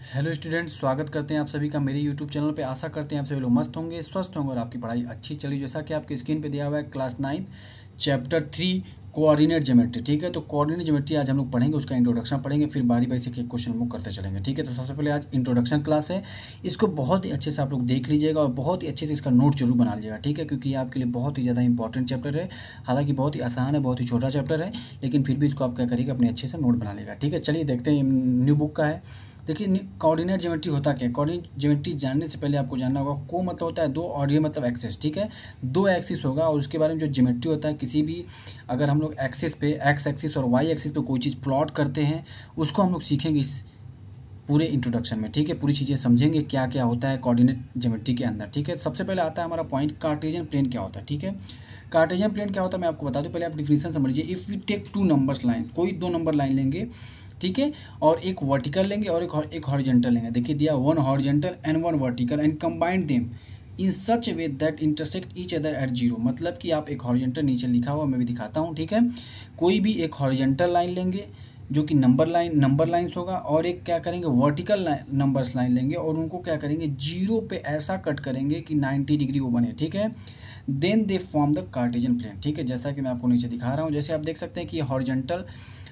Hello students, स्वागत करते हैं आप सभी का मेरे यूट्यूब चैनल पे। आशा करते हैं आप सभी लोग मस्त होंगे, स्वस्थ होंगे और आपकी पढ़ाई अच्छी चली। जैसा कि आपकी स्क्रीन पे दिया हुआ है क्लास 9 चैप्टर 3 कोऑर्डिनेट ज्योमेट्री। ठीक है, तो कोऑर्डिनेट ज्योमेट्री आज हम लोग पढ़ेंगे, उसका इंट्रोडक्शन पढ़ेंगे, फिर बारी बारी से एक क्वेश्चन मूव करते चलेंगे। ठीक है, तो सबसे पहले आज इंट्रोडक्शन क्लास है, इसको बहुत ही अच्छे से आप लोग देख लीजिएगा और बहुत ही अच्छे से इसका नोट जरूर बना लीजिएगा। ठीक है, क्योंकि ये आपके लिए बहुत ही ज़्यादा इंपॉर्टेंट चैप्टर है। हालांकि बहुत ही आसान है, बहुत ही छोटा चैप्टर है, लेकिन फिर भी इसको आप क्या करिएगा, अपने अच्छे से नोट बना लेगा। ठीक है, चलिए देखते हैं, न्यू बुक का है। देखिए कोऑर्डिनेट ज्योमेट्री होता क्या है। कोऑर्डिनेट ज्योमेट्री जानने से पहले आपको जानना होगा, को मतलब होता है दो, और ये मतलब एक्सेस। ठीक है, दो एक्सिस होगा और उसके बारे में जो ज्योमेट्री होता है, किसी भी अगर हम लोग एक्सिस पे एक्स एक्सिस और वाई एक्सिस पे कोई चीज़ प्लॉट करते हैं, उसको हम लोग सीखेंगे इस पूरे इंट्रोडक्शन में। ठीक है, पूरी चीज़ें समझेंगे क्या क्या होता है कोऑर्डिनेट ज्योमेट्री के अंदर। ठीक है, सबसे पहले आता है हमारा पॉइंट, कार्टेशियन प्लेन क्या होता है। ठीक है, कार्टेशियन प्लेन क्या होता है मैं आपको बता दूं, पहले आप डिफिनेशन समझ लीजिए। If you take two numbers line, कोई दो नंबर लाइन लेंगे, ठीक है, और एक वर्टिकल लेंगे और एक हॉरिजॉन्टल लेंगे। देखिए दिया one horizontal and one vertical and combined them in such way that intersect each other eight zero. मतलब कि आप एक हॉरिजॉन्टल, नीचे लिखा हुआ मैं भी दिखाता हूँ। ठीक है, कोई भी एक हॉरिजॉन्टल लाइन लेंगे जो कि नंबर लाइन्स होगा, और एक क्या करेंगे वर्टिकल नंबर्स लाइन लेंगे और उनको क्या करेंगे जीरो पे ऐसा कट करेंगे कि 90 डिग्री वो बने। ठीक है, then they form the Cartesian plane. ठीक है, जैसा कि मैं आपको नीचे दिखा रहा हूँ, जैसे आप देख सकते हैं कि हॉरिजॉन्टल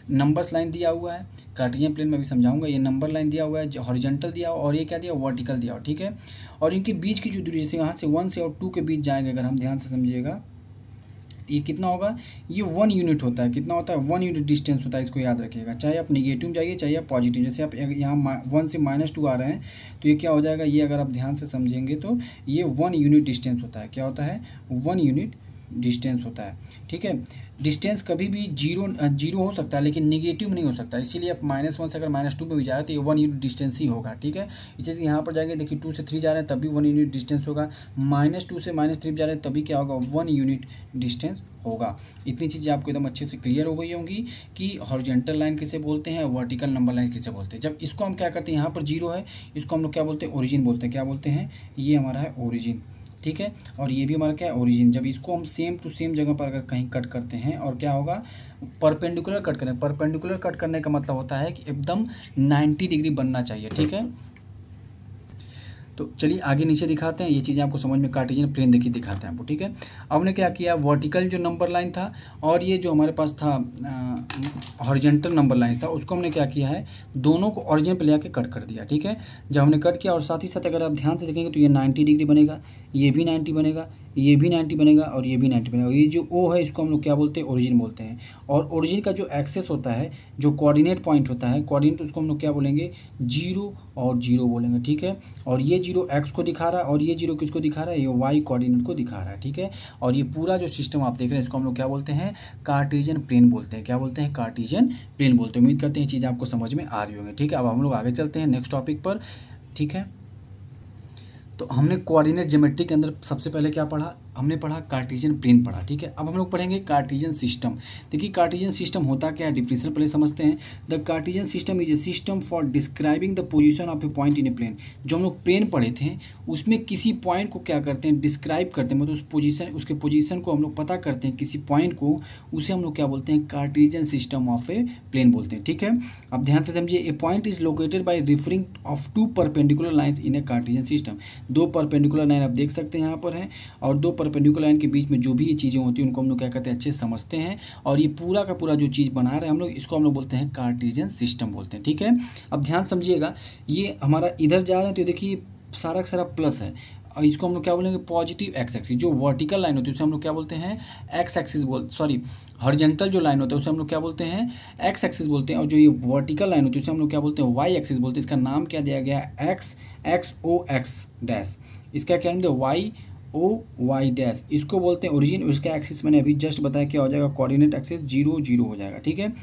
नंबर्स लाइन दिया हुआ है, कार्टेशियन प्लेन में भी समझाऊंगा। ये नंबर लाइन दिया हुआ है, हॉरिजॉन्टल दिया हुआ, और ये क्या दिया वर्टिकल दिया हुआ। ठीक है, और इनके बीच की जो दूरी, जैसे यहाँ से 1 से और 2 के बीच जाएंगे, अगर हम ध्यान से समझिएगा, ये कितना होगा, ये 1 यूनिट होता है। कितना होता है, 1 यूनिट डिस्टेंस होता है, इसको याद रखिएगा। चाहे आप नेगेटिव में जाइए चाहे आप पॉजिटिव, जैसे आप यहाँ 1 से -2 आ रहे हैं तो ये क्या हो जाएगा, ये अगर आप ध्यान से समझेंगे तो ये 1 यूनिट डिस्टेंस होता है। क्या होता है, 1 यूनिट डिस्टेंस होता है। ठीक है, डिस्टेंस कभी भी जीरो हो सकता है, लेकिन निगेटिव नहीं हो सकता। इसीलिए आप -1 से अगर -2 में भी जा रहे हैं तो ये 1 यूनिट डिस्टेंस ही होगा। ठीक है, इसीलिए यहाँ पर जाएंगे, देखिए 2 से 3 जा रहे हैं तब भी 1 यूनिट डिस्टेंस होगा, -2 से -3 जा रहे हैं तभी क्या होगा, 1 यूनिट डिस्टेंस होगा। इतनी चीज़ें आपको एकदम अच्छे से क्लियर हो गई होंगी कि हॉरिजॉन्टल लाइन किसे बोलते हैं, वर्टिकल नंबर लाइन किसे बोलते हैं। जब इसको हम क्या करते हैं, यहाँ पर जीरो है, इसको हम लोग क्या बोलते हैं, ओरिजिन बोलते हैं। क्या बोलते हैं, ये हमारा है ओरिजिन। ठीक है, और ये भी हमारा क्या है, ओरिजिन। जब इसको हम सेम टू सेम जगह पर अगर कहीं कट करते हैं, और क्या होगा, परपेंडिकुलर कट करें। परपेंडिकुलर कट करने का मतलब होता है कि एकदम 90 डिग्री बनना चाहिए। ठीक है, तो चलिए आगे नीचे दिखाते हैं, ये चीज़ें आपको समझ में, कार्टेशियन प्लेन देखिए दिखाते हैं आपको। ठीक है, अब हमने क्या किया, वर्टिकल जो नंबर लाइन था और ये जो हमारे पास था हॉरिजॉन्टल नंबर लाइन था, उसको हमने क्या किया है, दोनों को ओरिजिन पे लेके कट कर दिया। ठीक है, जब हमने कट किया, और साथ ही साथ अगर आप ध्यान से देखेंगे तो ये 90 डिग्री बनेगा, ये भी 90 बनेगा, ये भी 90 बनेगा, और ये भी 90 बनेगा। ये जो ओ है इसको हम लोग क्या बोलते हैं, ओरिजिन बोलते हैं। और ओरिजिन का जो एक्सेस होता है, जो कोऑर्डिनेट पॉइंट होता है, कोऑर्डिनेट उसको हम लोग क्या बोलेंगे, 0 और 0 बोलेंगे। ठीक है, और ये 0 एक्स को दिखा रहा है और ये 0 किसको दिखा रहा है, ये वाई कोऑर्डिनेट को दिखा रहा है। ठीक है, और ये पूरा जो सिस्टम आप देख रहे हैं इसको हम लोग क्या बोलते हैं, कार्टेशियन प्लेन बोलते हैं। क्या बोलते हैं, कार्टेशियन प्लेन बोलते हैं। उम्मीद करते हैं ये चीज़ आपको समझ में आ रही होंगी। ठीक है, अब हम लोग आगे चलते हैं नेक्स्ट टॉपिक पर। ठीक है, तो हमने कोऑर्डिनेट ज्योमेट्री के अंदर सबसे पहले क्या पढ़ा, हमने पढ़ा कार्टेशियन प्लेन पढ़ा। ठीक है, अब हम लोग पढ़ेंगे कार्टेशियन सिस्टम। देखिए कार्टेशियन सिस्टम होता क्या है, डिफिनेशन पहले समझते हैं। The Cartesian system is a system for describing the position of a point in a plane. जो हम लोग प्लेन पढ़े थे उसमें किसी पॉइंट को क्या करते हैं, डिस्क्राइब करते हैं, मतलब उस पोजीशन, उसके पोजीशन को हम लोग पता करते हैं किसी पॉइंट को, उसे हम लोग क्या बोलते हैं, Cartesian system of a plane बोलते हैं। ठीक है, अब ध्यान से समझिए, a point is located by referring of two perpendicular lines in a Cartesian system. दो परपेंडिकुलर लाइन आप देख सकते हैं यहाँ पर है, और दो परपेंडिकुलर लाइन के बीच में जो भी ये चीज़ें होती हैं उनको हम लोग क्या करते हैं, अच्छे से समझते हैं। और ये पूरा का पूरा जो चीज़ बना रहे हैं हम लोग, इसको हम लोग बोलते हैं कार्टेशियन सिस्टम बोलते हैं। ठीक है, अब ध्यान समझिएगा, ये हमारा इधर जा रहा है तो देखिए सारा का सारा प्लस है, और इसको हम लोग क्या बोलेंगे, पॉजिटिव एक्स एक्सिस। जो वर्टिकल लाइन होती है उसे हम लोग क्या बोलते हैं, एक्स एक्सिस हॉरिजॉन्टल जो लाइन होता है उसे हम लोग क्या बोलते हैं, एक्स एक्सिस बोलते हैं। और जो ये वर्टिकल लाइन होती है उसे हम लोग क्या बोलते हैं, वाई एक्सिस बोलते हैं। इसका नाम क्या दिया गया, एक्स ओ एक्स डैश। इसका क्या नाम, वाई ओ वाई डैश, इसको बोलते हैं ओरिजिन। उसका एक्सिस मैंने अभी जस्ट बताया क्या हो जाएगा, कोऑर्डिनेट एक्सिस 0 0 हो जाएगा। ठीक है,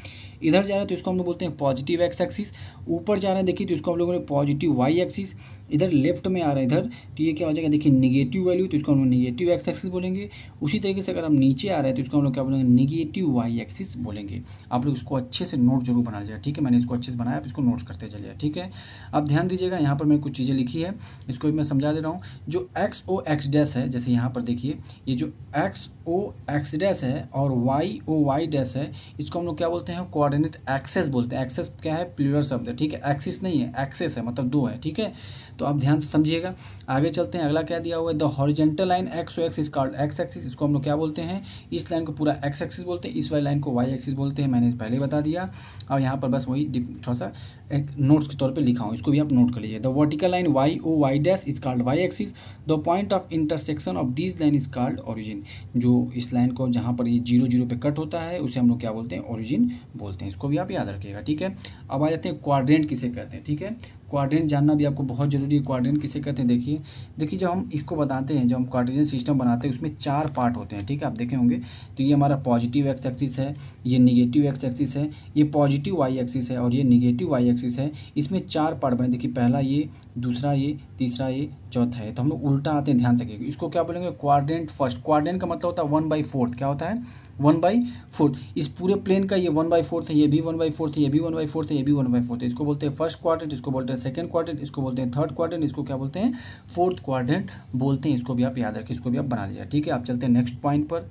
इधर जा रहा है तो इसको हम लोग बोलते हैं पॉजिटिव एक्स एक्सिस। ऊपर जा रहा है देखिए तो इसको हम लोगों ने पॉजिटिव वाई एक्सिस। इधर लेफ्ट में आ रहा है इधर तो ये क्या हो जाएगा, देखिए निगेटिव वैल्यू, तो इसको हम लोग निगेटिव एक्स एक्सिस बोलेंगे। उसी तरीके से अगर हम नीचे आ रहे हैं तो इसको हम लोग क्या बोलेंगे, निगेटिव वाई एक्सिस बोलेंगे। आप लोग इसको अच्छे से नोट जरूर बना लीजिएगा। ठीक है, मैंने इसको अच्छे से बनाया, आप इसको नोट्स करते चलिए। ठीक है, अब ध्यान दीजिएगा, यहाँ पर मैंने कुछ चीज़ें लिखी है, इसको भी मैं समझा दे रहा हूँ। जो एक्स ओ एक्स डैश है, जैसे यहाँ पर देखिए ये जो एक्स ओ एक्स डैश है और वाई ओ वाई डैश है, इसको हम लोग क्या बोलते हैं, कोऑर्डिनेट एक्सेस बोलते हैं। एक्सेस क्या है, प्लूरल शब्द है, ठीक है, एक्सिस नहीं है, एक्सेस है, मतलब दो है, ठीक है। तो आप ध्यान से समझिएगा। आगे चलते हैं, अगला क्या दिया हुआ है, the horizontal line X O X is called X axis, इसको हम लोग क्या बोलते हैं, इस लाइन को पूरा एक्स एक्सिस बोलते हैं, इस वाली लाइन को वाई एक्सिस बोलते हैं, मैंने पहले बता दिया। और यहाँ पर बस वही थोड़ा सा एक नोट्स के तौर पे लिखा हूँ, इसको भी आप नोट कर लीजिए। The vertical line Y O Y dash is called Y axis, the point of intersection of this line is called origin, जो इस लाइन को जहाँ पर ये 0 0 पे कट होता है उसे हम लोग क्या बोलते हैं, ओरिजिन बोलते हैं, इसको भी आप याद रखिएगा, ठीक है। अब आ जाते हैं क्वाड्रेंट किसे कहते हैं, ठीक है। क्वाड्रेंट जानना भी आपको बहुत जरूरी है। क्वाड्रेंट किसे कहते हैं, देखिए जब हम इसको बताते हैं, जब हम क्वाड्रेंट सिस्टम बनाते हैं उसमें 4 पार्ट होते हैं, ठीक है, आप देखे होंगे। तो ये हमारा पॉजिटिव एक्स एक्सिस है, ये निगेटिव एक्स एक्सिस है, ये पॉजिटिव वाई एक्सिस है और ये निगेटिव वाई एक्सिस है। इसमें 4 पार्ट बने, देखिए पहला ये, दूसरा ये, तीसरा ये, चौथा है। तो हम लोग उल्टा आते हैं, ध्यान रखिएगा। इसको क्या बोलेंगे, क्वाड्रेंट फर्स्ट। क्वाड्रेंट का मतलब होता है 1/4, क्या होता है, 1/4। इस पूरे प्लेन का ये 1/4 है, ये भी 1/4 है, ये भी 1/4 है, ये भी 1/4 है। इसको बोलते हैं फर्स्ट क्वाड्रेंट, इसको बोलते हैं सेकंड क्वाड्रेंट, इसको बोलते हैं थर्ड क्वाड्रेंट, इसको क्या बोलते हैं, फोर्थ क्वाड्रेंट बोलते हैं। इसको भी आप याद रखिए, इसको भी आप बना लीजिए, ठीक है। आप चलते हैं नेक्स्ट पॉइंट पर।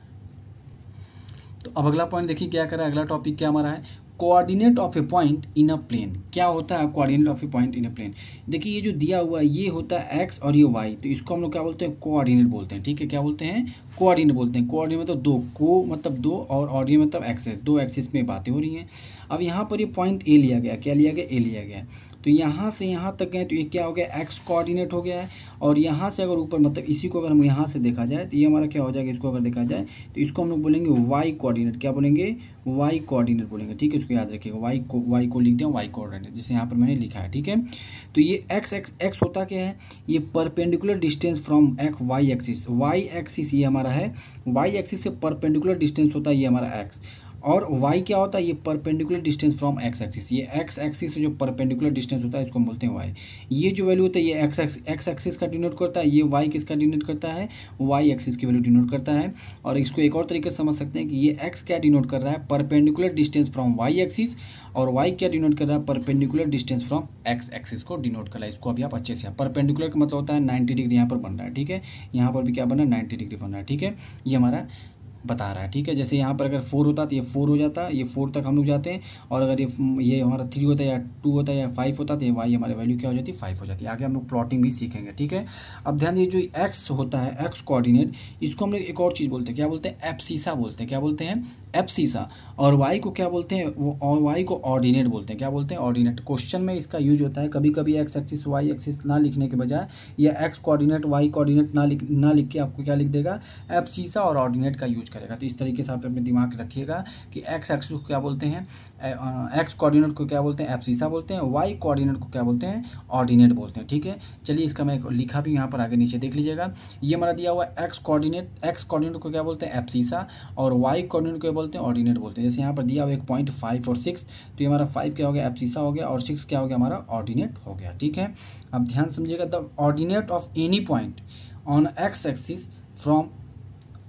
तो अब अगला पॉइंट देखिए क्या कर रहा है, अगला टॉपिक क्या हमारा है, coordinate of a point in a plane. क्या होता है coordinate of a point in a plane, देखिए ये जो दिया हुआ है ये होता है एक्स और ये वाई, तो इसको हम लोग क्या बोलते हैं, कोऑर्डिनेट बोलते हैं, ठीक है। क्या बोलते हैं, कोऑर्डिनेट बोलते हैं। कोऑर्डिनेट मतलब दो, को मतलब दो और ऑर्डिनेट मतलब एक्सेस, दो एक्सिस में बातें हो रही हैं। अब यहाँ पर ये पॉइंट ए लिया गया, क्या लिया गया, ए लिया गया। तो यहाँ से यहाँ तक गए तो ये क्या हो गया, एक्स कोऑर्डिनेट हो गया है। और यहाँ से अगर ऊपर मतलब इसी को अगर हम यहाँ से देखा जाए तो ये हमारा क्या हो जाएगा, इसको अगर देखा जाए तो इसको हम लोग बोलेंगे वाई कोऑर्डिनेट। क्या बोलेंगे, वाई कोऑर्डिनेट बोलेंगे, ठीक है। इसको याद रखिएगा, वाई को लिखते हैं वाई कोऑर्डिनेट, जैसे यहाँ पर मैंने लिखा है, ठीक है। तो ये एक्स होता क्या है, ये perpendicular distance from Y axis. Y axis ये हमारा है, वाई एक्सिस से परपेंडिकुलर डिस्टेंस होता है ये हमारा एक्स। और y क्या होता है, ये perpendicular distance from x axis. ये एक्स एक्सिस से जो परपेंडिकुलर डिस्टेंस होता है इसको हम बोलते हैं y। ये जो वैल्यू होता है ये एक्स एक्सिस का डिनोट करता है, ये y किसका डिनोट करता है, y एक्सिस की वैल्यू डिनोट करता है। और इसको एक और तरीके से समझ सकते हैं कि ये x क्या डिनोट कर रहा है, perpendicular distance from y axis, और y क्या डिनोट कर रहा है, perpendicular distance from x axis को डिनोट कर रहा है। इसको अभी आप अच्छे से, परपेंडिकुलर का मतलब होता है 90 डिग्री यहाँ पर बन रहा है, ठीक है। यहाँ पर भी क्या बन रहा है, 90 डिग्री बन रहा है, ठीक है। ये हमारा बता रहा है, ठीक है। जैसे यहाँ पर अगर 4 होता तो ये 4 हो जाता, ये 4 तक हम लोग जाते हैं। और अगर ये हमारा 3 होता है या 2 होता है या 5 होता तो ये y हमारी वैल्यू क्या हो जाती है, 5 हो जाती है। आगे हम लोग प्लॉटिंग भी सीखेंगे, ठीक है। अब ध्यान दीजिए, जो x होता है, एक्स कोऑर्डिनेट, इसको हम लोग एक और चीज़ बोलते हैं, क्या बोलते हैं, एब्सिसा बोलते हैं। क्या बोलते हैं, एब्सिसा। और y को क्या बोलते हैं, और y को ऑर्डिनेट बोलते हैं। क्या बोलते हैं, ऑर्डिनेट। क्वेश्चन में इसका यूज होता है कभी कभी एक्स एक्सिस वाई एक्सिस ना लिखने के बजाय या एक्स कोऑर्डिनेट वाई कोऑर्डिनेट ना लिख के आपको क्या लिख देगा, एब्सिसा और ऑर्डिनेट का यूज करेगा। तो इस तरीके से आप अपने दिमाग रखिएगा कि एक्स एक्सिस को क्या बोलते हैं, एक्स कोऑर्डिनेट को क्या बोलते हैं, एब्सिसा बोलते हैं, वाई कोऑर्डिनेट को क्या बोलते हैं, ऑर्डिनेट बोलते हैं, ठीक है। चलिए इसका मैं लिखा भी यहाँ पर आगे नीचे देख लीजिएगा। ये हमारा दिया हुआ एक्स कोऑर्डिनेट को क्या बोलते हैं, एब्सिसा, और वाई कोऑर्डिनेट को बोलते हैं, ऑर्डिनेट बोलते हैं। जैसे यहाँ पर दिया हुआ 1.5 और 6, तो ये हमारा 5 क्या हो गया, एब्सिसा हो गया, और 6 क्या हो गया, हमारा ऑर्डिनेट हो गया, ठीक है। अब ध्यान समझिएगा, the ordinate of any point on X axis from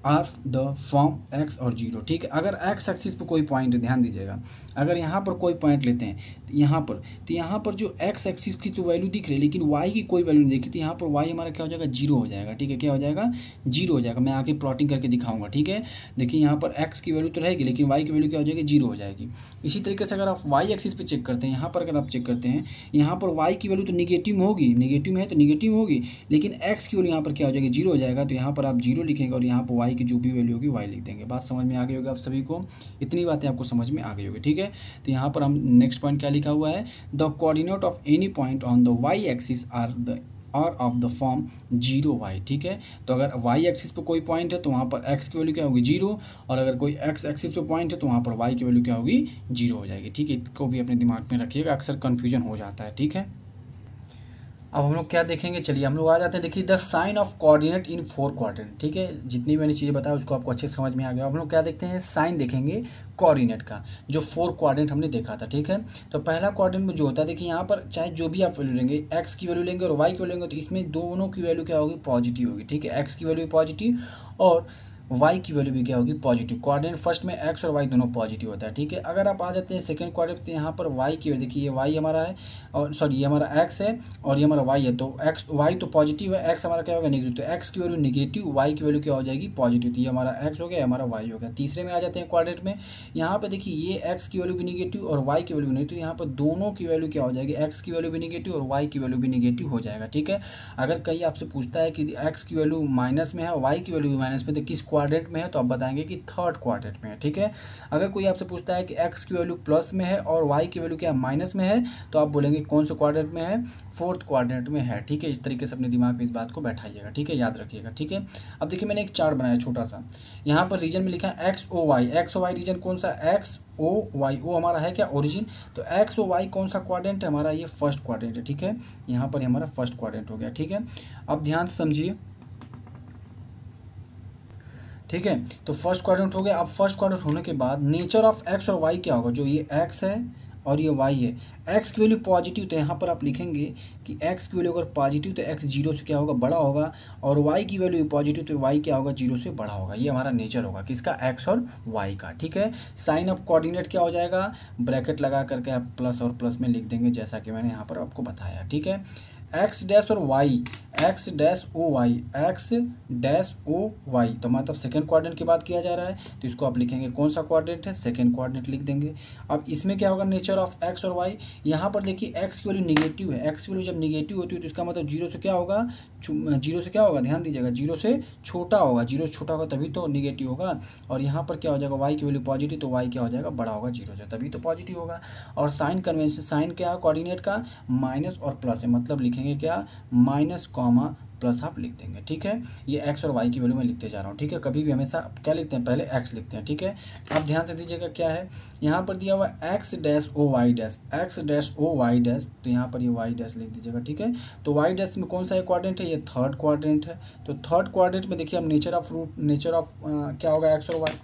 are the form X और 0, ठीक है। अगर एक्स एक्सिस पर कोई पॉइंट है, ध्यान दीजिएगा, अगर यहाँ पर कोई पॉइंट लेते हैं तो यहाँ पर जो एक्स एक्सिस की तो वैल्यू दिख रही है लेकिन वाई की कोई वैल्यू नहीं दिखी, तो यहाँ पर वाई हमारा क्या हो जाएगा, 0 हो जाएगा, ठीक है। क्या हो जाएगा, 0 हो जाएगा। मैं आगे प्लॉटिंग करके दिखाऊंगा, ठीक है। देखिए यहाँ पर एक्स की वैल्यू तो रहेगी लेकिन वाई की वैल्यू क्या हो जाएगी, 0 हो जाएगी। इसी तरीके से अगर आप वाई एक्सिस पे चेक करते हैं, यहाँ पर अगर आप चेक करते हैं, यहाँ पर वाई की वैल्यू तो निगेटिव में होगी, निगेटिव में है तो निगेटिव होगी, लेकिन एक्स की वैल्यू यहाँ पर क्या हो जाएगी, 0 हो जाएगा। तो यहाँ पर आप 0 लिखेंगे और यहाँ पर वाई की जो भी वैल्यू होगी वाई लिख देंगे। बात समझ में आ गई होगी आप सभी को, इतनी बातें आपको समझ में आ गई होगी, ठीक है। तो यहाँ पर हम नेक्स्ट पॉइंट क्या लिखा हुआ है, the coordinate of any point on the Y axis are of the form 0y, ठीक है। तो अगर y एक्सिस पे कोई पॉइंट है तो वहाँ पर x की वैल्यू क्या होगी, 0, और अगर कोई x एक्सिस पे पॉइंट है तो वहाँ पर y की वैल्यू क्या होगी, 0 हो जाएगी, ठीक है। इसको भी अपने दिमाग में रखिएगा, अक्सर कन्फ्यूजन हो जाता है, ठीक है। अब हम लोग क्या देखेंगे, चलिए हम लोग आ जाते हैं। देखिए the sign of coordinate in 4 quadrant, ठीक है। जितनी मैंने चीज़ें बताया उसको आपको अच्छे से समझ में आ गया। अब हम लोग क्या देखते हैं, साइन देखेंगे कोऑर्डिनेट का, जो 4 क्वाड्रेंट हमने देखा था, ठीक है। तो पहला क्वाड्रेंट में जो होता है, देखिए यहाँ पर चाहे जो भी आप वैल्यू लेंगे, एक्स की वैल्यू लेंगे और वाई की वैल्यू लेंगे, तो इसमें दोनों की वैल्यू क्या होगी, पॉजिटिव होगी, ठीक है। एक्स की वैल्यू पॉजिटिव और वाई की वैल्यू भी क्या होगी, पॉजिटिव। कोऑर्डिनेट फर्स्ट में एक्स और वाई दोनों पॉजिटिव होता है, ठीक है। अगर आप आ जाते हैं सेकंड कोऑर्डिनेट, तो यहाँ पर वाई की वैल्यू देखिए, ये वाई हमारा है और सॉरी ये हमारा एक्स है और ये हमारा वाई है, तो एक्स वाई तो पॉजिटिव है, एक्स हमारा क्या होगा, नेगेटिव। तो एक्स की वैल्यू नेगेटिव, वाई की वैल्यू क्या हो जाएगी, पॉजिटिव। तो ये हमारा एक्स हो गया, हमारा वाई हो गया। तीसरे में आ जाते हैं कोऑर्डिनेट में, यहाँ पे देखिए ये एक्स की वैल्यू भी नेगेटिव और वाई की वैल्यू भी नेगेटिव, यहाँ पर दोनों की वैल्यू क्या हो जाएगी, एक्स की वैल्यू भी नेगेटिव और वाई की वैल्यू भी नेगेटिव हो जाएगा, ठीक है। अगर कहीं आपसे पूछता है कि एक्स की वैल्यू माइनस में है, वाई की वैल्यू भी माइनस में, तो किस क्वाड्रेंट में है, तो आप बताएंगे कि थर्ड क्वाड्रेंट में है, ठीक है। अगर कोई आपसे पूछता है कि एक्स की वैल्यू प्लस में है और वाई की वैल्यू क्या माइनस में है, तो आप बोलेंगे कौन से क्वाड्रेंट में है, फोर्थ क्वाड्रेंट में है, ठीक है। इस तरीके से अपने दिमाग में इस बात को बैठाइएगा, ठीक है, याद रखिएगा, ठीक है। अब देखिए मैंने एक चार्ट बनाया छोटा सा, यहाँ पर रीजन में लिखा है X O Y. X O Y region कौन सा, एक्स ओ वाई, ओ हमारा है क्या, ओरिजिन। तो एक्स ओ वाई कौन सा क्वाड्रेंट है हमारा, ये फर्स्ट क्वाड्रेंट है, ठीक है। यहाँ पर हमारा फर्स्ट क्वाड्रेंट हो गया, ठीक है। अब ध्यान से समझिए, ठीक है। तो फर्स्ट क्वाड्रेंट हो गया। अब फर्स्ट क्वाड्रेंट होने के बाद नेचर ऑफ एक्स और वाई क्या होगा, जो ये एक्स है और ये वाई है, एक्स की वैल्यू पॉजिटिव, तो यहाँ पर आप लिखेंगे कि एक्स की वैल्यू अगर पॉजिटिव तो एक्स जीरो से क्या होगा, बड़ा होगा, और वाई की वैल्यू पॉजिटिव तो वाई क्या होगा, जीरो से बड़ा होगा। ये हमारा नेचर होगा किसका, एक्स और वाई का, ठीक है। साइन ऑफ कोऑर्डिनेट क्या हो जाएगा, ब्रैकेट लगा करके आप प्लस और प्लस में लिख देंगे, जैसा कि मैंने यहाँ पर आपको बताया, ठीक है। एक्स डैश और Y, X dash O Y, X dash O Y, तो मतलब सेकेंड क्वाड्रेंट की बात किया जा रहा है, तो इसको आप लिखेंगे कौन सा क्वाड्रेंट है, सेकेंड क्वाड्रेंट लिख देंगे। अब इसमें क्या होगा, नेचर ऑफ एक्स और वाई, यहाँ पर देखिए एक्स की वैल्यू निगेटिव है, एक्स की वैल्यू जब निगेटिव होती है तो इसका मतलब जीरो से क्या होगा, जीरो से क्या होगा, ध्यान दीजिएगा, जीरो से छोटा होगा, जीरो से छोटा होगा तभी तो निगेटिव होगा। और यहाँ पर क्या हो जाएगा, वाई की वैल्यू पॉजिटिव, तो वाई क्या हो जाएगा, बड़ा होगा जीरो से, तभी तो पॉजिटिव होगा। और साइन कन्वेंशन, साइन क्या है कोऑर्डिनेट का, माइनस और प्लस है, मतलब लिखेंगे क्या, माइनस कॉमा प्लस आप लिख देंगे, ठीक है। ये एक्स और वाई की वैल्यू मैं लिखते जा रहा हूँ, ठीक है। कभी भी हमेशा क्या लिखते हैं, पहले एक्स लिखते हैं, ठीक है। आप ध्यान से दीजिएगा क्या है, यहाँ पर दिया हुआ X dash O Y dash, X dash O Y dash, तो यहाँ पर ये वाई डैश लिख दीजिएगा, ठीक है। तो वाई डैश में कौन सा क्वाड्रेंट है, ये थर्ड क्वाड्रेंट है। तो थर्ड क्वाड्रेंट में देखिए हम nature of root, nature of क्या होगा, एक्स और वाई,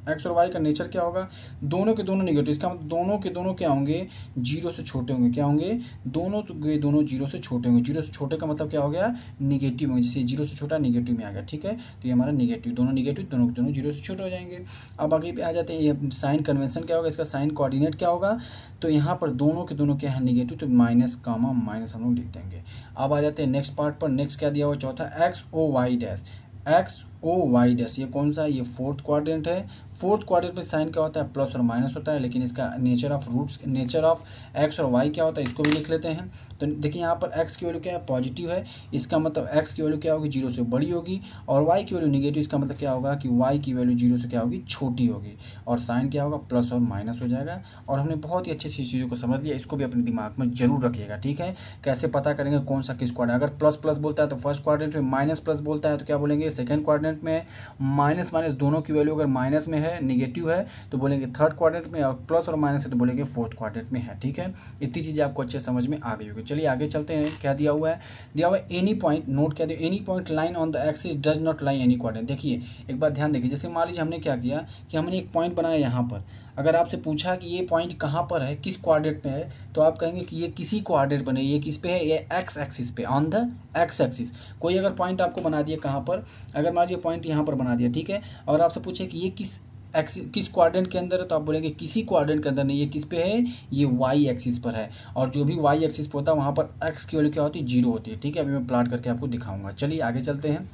एक्स और वाई का नेचर क्या होगा, दोनों के दोनों निगेटिव, इसका मतलब दोनों के दोनों क्या होंगे, जीरो से छोटे होंगे, क्या होंगे, दोनों के दोनों जीरो से छोटे होंगे। जीरो से छोटे का मतलब क्या हो गया, निगेटिव होंगे, जैसे जीरो से छोटा निगेटिव में आ गया, ठीक है। तो ये हमारा निगेटिव, दोनों निगेटिव, दोनों के दोनों जीरो से छोटे हो जाएंगे। अब आगे पे आ जाते हैं, ये साइन कन्वेंशन क्या होगा, इसका साइन कोऑर्डिनेट क्या होगा, तो यहाँ पर दोनों के दोनों क्या है, निगेटिव, तो माइनस कामा माइनस हम लोग लिख देंगे। अब आ जाते हैं नेक्स्ट पार्ट पर, नेक्स्ट क्या दिया हुआ, चौथा X O Y dash, X O Y dash, ये कौन सा, ये फोर्थ क्वाड्रेंट है। फोर्थ क्वाड्रेंट में साइन क्या होता है, प्लस और माइनस होता है, लेकिन इसका nature of roots, nature of X और वाई क्या होता है, इसको भी लिख लेते हैं। तो देखिए यहाँ पर एक्स की वैल्यू क्या है, पॉजिटिव है, इसका मतलब एक्स की वैल्यू क्या होगी, जीरो से बड़ी होगी, और वाई की वैल्यू निगेटिव, इसका मतलब क्या होगा कि वाई की वैल्यू जीरो से क्या होगी, छोटी होगी, और साइन क्या होगा, प्लस और माइनस हो जाएगा। और हमने बहुत ही अच्छी सी चीज़ों को समझ लिया, इसको भी अपने दिमाग में जरूर रखिएगा, ठीक है। कैसे पता करेंगे कौन सा किस क्वाड्रेंट, अगर प्लस प्लस बोलता है तो फर्स्ट क्वाड्रेंट में, माइनस प्लस बोलता है तो क्या बोलेंगे, सेकंड क्वाड्रेंट में। माइनस माइनस दोनों की वैल्यू अगर माइनस में है, निगेटिव है, तो बोलेंगे थर्ड क्वाड्रेंट में, और प्लस और माइनस है तो बोलेंगे फोर्थ क्वाड्रेंट में है, ठीक है। इतनी चीज़ें आपको अच्छे समझ में आ गई होगी। चलिए आगे चलते हैं, क्या दिया हुआ है, दिया हुआ है एनी पॉइंट, नोट क्या दिया, any point line on the axis does not lie any quadrant. देखिए एक बात ध्यान देखिए, जैसे मान लीजिए हमने क्या किया कि हमने एक पॉइंट बनाया यहाँ पर, अगर आपसे पूछा कि ये पॉइंट कहाँ पर है, किस क्वाड्रेंट में है, तो आप कहेंगे कि ये किसी क्वाड्रेंट पर नहीं, ये किस पे है, ये एक्स एक्सिस पे, ऑन द एक्स एक्सिस। कोई अगर पॉइंट आपको बना दिया कहाँ पर, अगर मान लीजिए पॉइंट यहाँ पर बना दिया, ठीक है, और आपसे पूछे कि ये किस क्वाड्रेंट के अंदर है, तो आप बोलेंगे किसी क्वाड्रेंट के अंदर नहीं, ये किस पे है, ये वाई एक्सिस पर है। और जो भी वाई एक्सिस पर होता है वहाँ पर एक्स की वैल्यू क्या होती है, जीरो होती है, ठीक है। अभी मैं प्लॉट करके आपको दिखाऊंगा। चलिए आगे चलते हैं,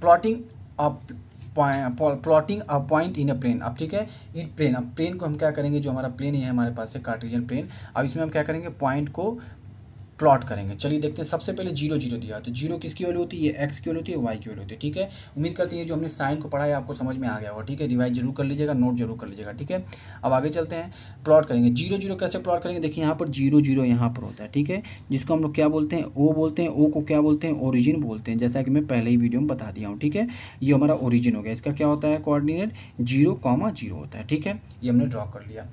plotting up plotting a point in a plane. अब ठीक है, इन प्लेन, अब प्लेन को हम क्या करेंगे, जो हमारा प्लेन है हमारे पास है कार्टेशियन प्लेन, अब इसमें हम क्या करेंगे, पॉइंट को प्लॉट करेंगे। चलिए देखते हैं, सबसे पहले जीरो जीरो दिया, तो जीरो किसकी वैल्यू होती है, ये एक्स की वैल्यू होती है, वाई की वैल्यू होती है, ठीक है। उम्मीद करते हैं जो हमने साइन को पढ़ा है आपको समझ में आ गया होगा, ठीक है। रिवाइज जरूर कर लीजिएगा, नोट जरूर कर लीजिएगा, ठीक है। अब आगे चलते हैं, प्लॉट करेंगे जीरो जीरो, कैसे प्लॉट करेंगे, देखिए यहाँ पर जीरो जीरो यहाँ पर होता है, ठीक है, जिसको हम लोग क्या बोलते हैं, ओ बोलते हैं, ओ को क्या बोलते हैं, ओरिजिन बोलते हैं, जैसा कि मैं पहले ही वीडियो में बता दिया हूँ, ठीक है। ये हमारा ओरिजिन हो गया, इसका क्या होता है, कोऑर्डिनेट 0,0 होता है, ठीक है। ये हमने ड्रॉ कर लिया।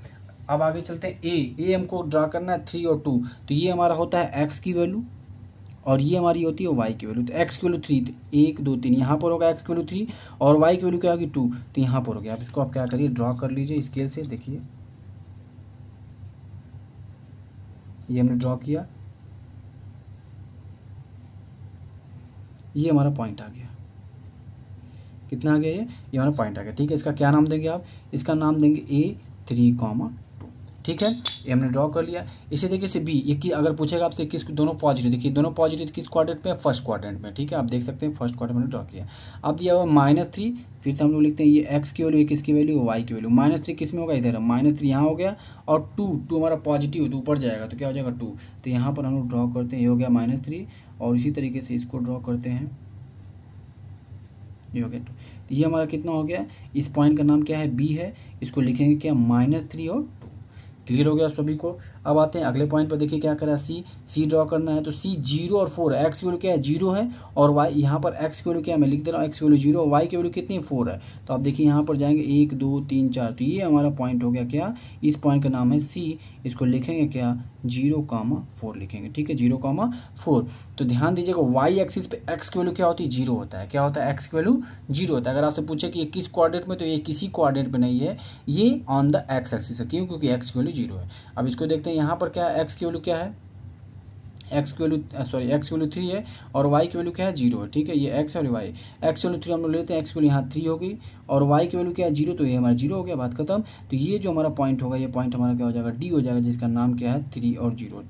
अब आगे चलते हैं, ए हमको ड्रा करना है 3 और 2, तो ये हमारा होता है एक्स की वैल्यू, और ये हमारी होती है वाई की वैल्यू। तो एक्स की वैल्यू 3, 1 2 3 यहाँ पर होगा एक्स की वैल्यू 3, और वाई की वैल्यू क्या होगी 2, तो यहाँ पर हो गया। अब इसको आप क्या करिए, ड्रॉ कर लीजिए स्केल से, देखिए ये हमने ड्रॉ किया, ये हमारा पॉइंट आ गया कितना आ गया ये हमारा पॉइंट आ गया। ठीक है, इसका क्या नाम देंगे आप, इसका नाम देंगे A3, 2। ठीक है, ये हमने ड्रॉ कर लिया। इसी तरीके से बी, ये कि अगर पूछेगा आपसे किस दोनों पॉजिटिव, देखिए दोनों पॉजिटिव किस क्वाड्रेंट पे है, फर्स्ट क्वाड्रेंट में। ठीक है, आप देख सकते हैं फर्स्ट क्वाड्रेंट में ड्रॉ किया। अब दिया हुआ -3, फिर से हम लोग लिखते हैं ये एक्स की वैल्यू, किसकी वैल्यू, वाई की वैल्यू। -3 किस में होगा, इधर -3 यहाँ हो गया, और 2 हमारा पॉजिटिव तो ऊपर जाएगा, तो क्या हो जाएगा 2। तो यहाँ पर हम लोग ड्रॉ करते हैं, ये हो गया -3, और इसी तरीके से इसको ड्रॉ करते हैं, ये हो गया 2। तो ये हमारा कितना हो गया, इस पॉइंट का नाम क्या है, बी है, इसको लिखेंगे क्या, -3 और 2। क्लियर हो गया सभी को। अब आते हैं अगले पॉइंट पर, देखिए क्या करा, सी ड्रॉ करना है। तो सी 0 और 4 है, एक्स की वैल्यू क्या है 0 है, और वाई यहाँ पर एक्स की वैल्यू क्या है, मैं लिख दे रहा हूँ, एक्स की वैल्यू 0 और वाई की वैल्यू कितनी है 4 है। तो आप देखिए यहाँ पर जाएंगे 1 2 3 4, तो ये हमारा पॉइंट हो गया क्या, इस पॉइंट का नाम है सी, इसको लिखेंगे क्या 0,4 लिखेंगे। ठीक है, 0,4। तो ध्यान दीजिएगा वाई एक्सिस पे एक्स की वैल्यू क्या होती है, 0 होता है। क्या होता है, एक्स की वैल्यू 0 होता है। अगर आपसे पूछे कि ये किस क्वाड्रेंट में, तो ये किसी क्वाड्रेंट पे नहीं है, ये ऑन द एक्स एक्सिस है। क्यों, क्योंकि एक्स की वैल्यू 0 है। अब इसको देखते हैं यहाँ पर क्या है, एक्स की वैल्यू क्या है, एक्स की वैल्यू 3 है, और वाई की वैल्यू क्या है 0 है। ठीक है, ये एक्स और वाई, एक्स की वैल्यू 3 हम लोग लेते हैं, एक्स की वैल्यू यहाँ 3 होगी, और वाई की वैल्यू क्या है 0, तो ये हमारा 0 हो गया, बात खत्म। तो ये जो हमारा पॉइंट होगा, ये पॉइंट हमारा क्या हो जाएगा, डी हो जाएगा, जिसका नाम क्या है 3 और 0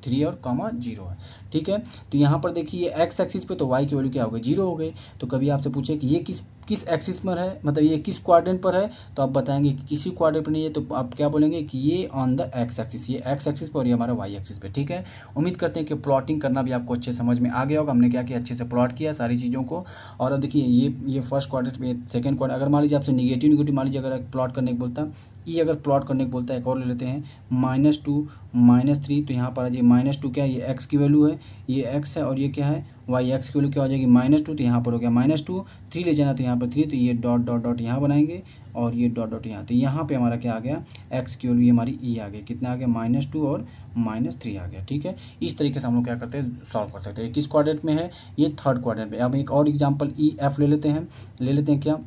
है। ठीक है, तो यहाँ पर देखिए एक्स एक्सिस पे तो वाई की वैल्यू क्या हो गई, 0 हो गई। तो कभी आपसे पूछे कि ये किस एक्सिस पर है, मतलब ये किस क्वाड्रेंट पर है, तो आप बताएंगे कि किसी क्वाड्रेंट पर नहीं है, तो आप क्या बोलेंगे कि ये ऑन द एक्स एक्सिस, ये एक्स एक्सिस पर और ये हमारा वाई एक्सिस पे। ठीक है, उम्मीद करते हैं कि प्लॉटिंग करना भी आपको अच्छे समझ में आ गया होगा। हमने क्या किया, अच्छे से प्लॉट किया सारी चीज़ों को। और अब देखिए ये फर्स्ट क्वाड्रेंट में, सेकंड क्वाड्रेंट, अगर मान लीजिए आपसे निगेटिव मान लीजिए अगर प्लॉट करने को बोलता, ये अगर प्लॉट करने को बोलता है, एक और ले लेते हैं -2 -3, तो यहाँ पर आ जाइए -2 क्या है, ये एक्स की वैल्यू है, ये एक्स है, और ये क्या है वाई, एक्स की वैल्यू क्या हो जाएगी -2, तो यहाँ पर हो गया -2, 3 ले जाना तो यहाँ पर 3, तो ये डॉट डॉट डॉट यहाँ बनाएंगे, और ये डॉट डॉट यहाँ, तो यहाँ पे हमारा क्या आ गया, एक्स की वैल्यू हमारी ई आ गई, कितना आ गया -2 और -3 आ गया। ठीक है, इस तरीके से हम लोग क्या करते हैं, सॉल्व कर सकते हैं। किस क्वाड्रेंट में है, ये थर्ड क्वाड्रेंट में। अब एक और एग्जाम्पल EF ले लेते हैं क्या,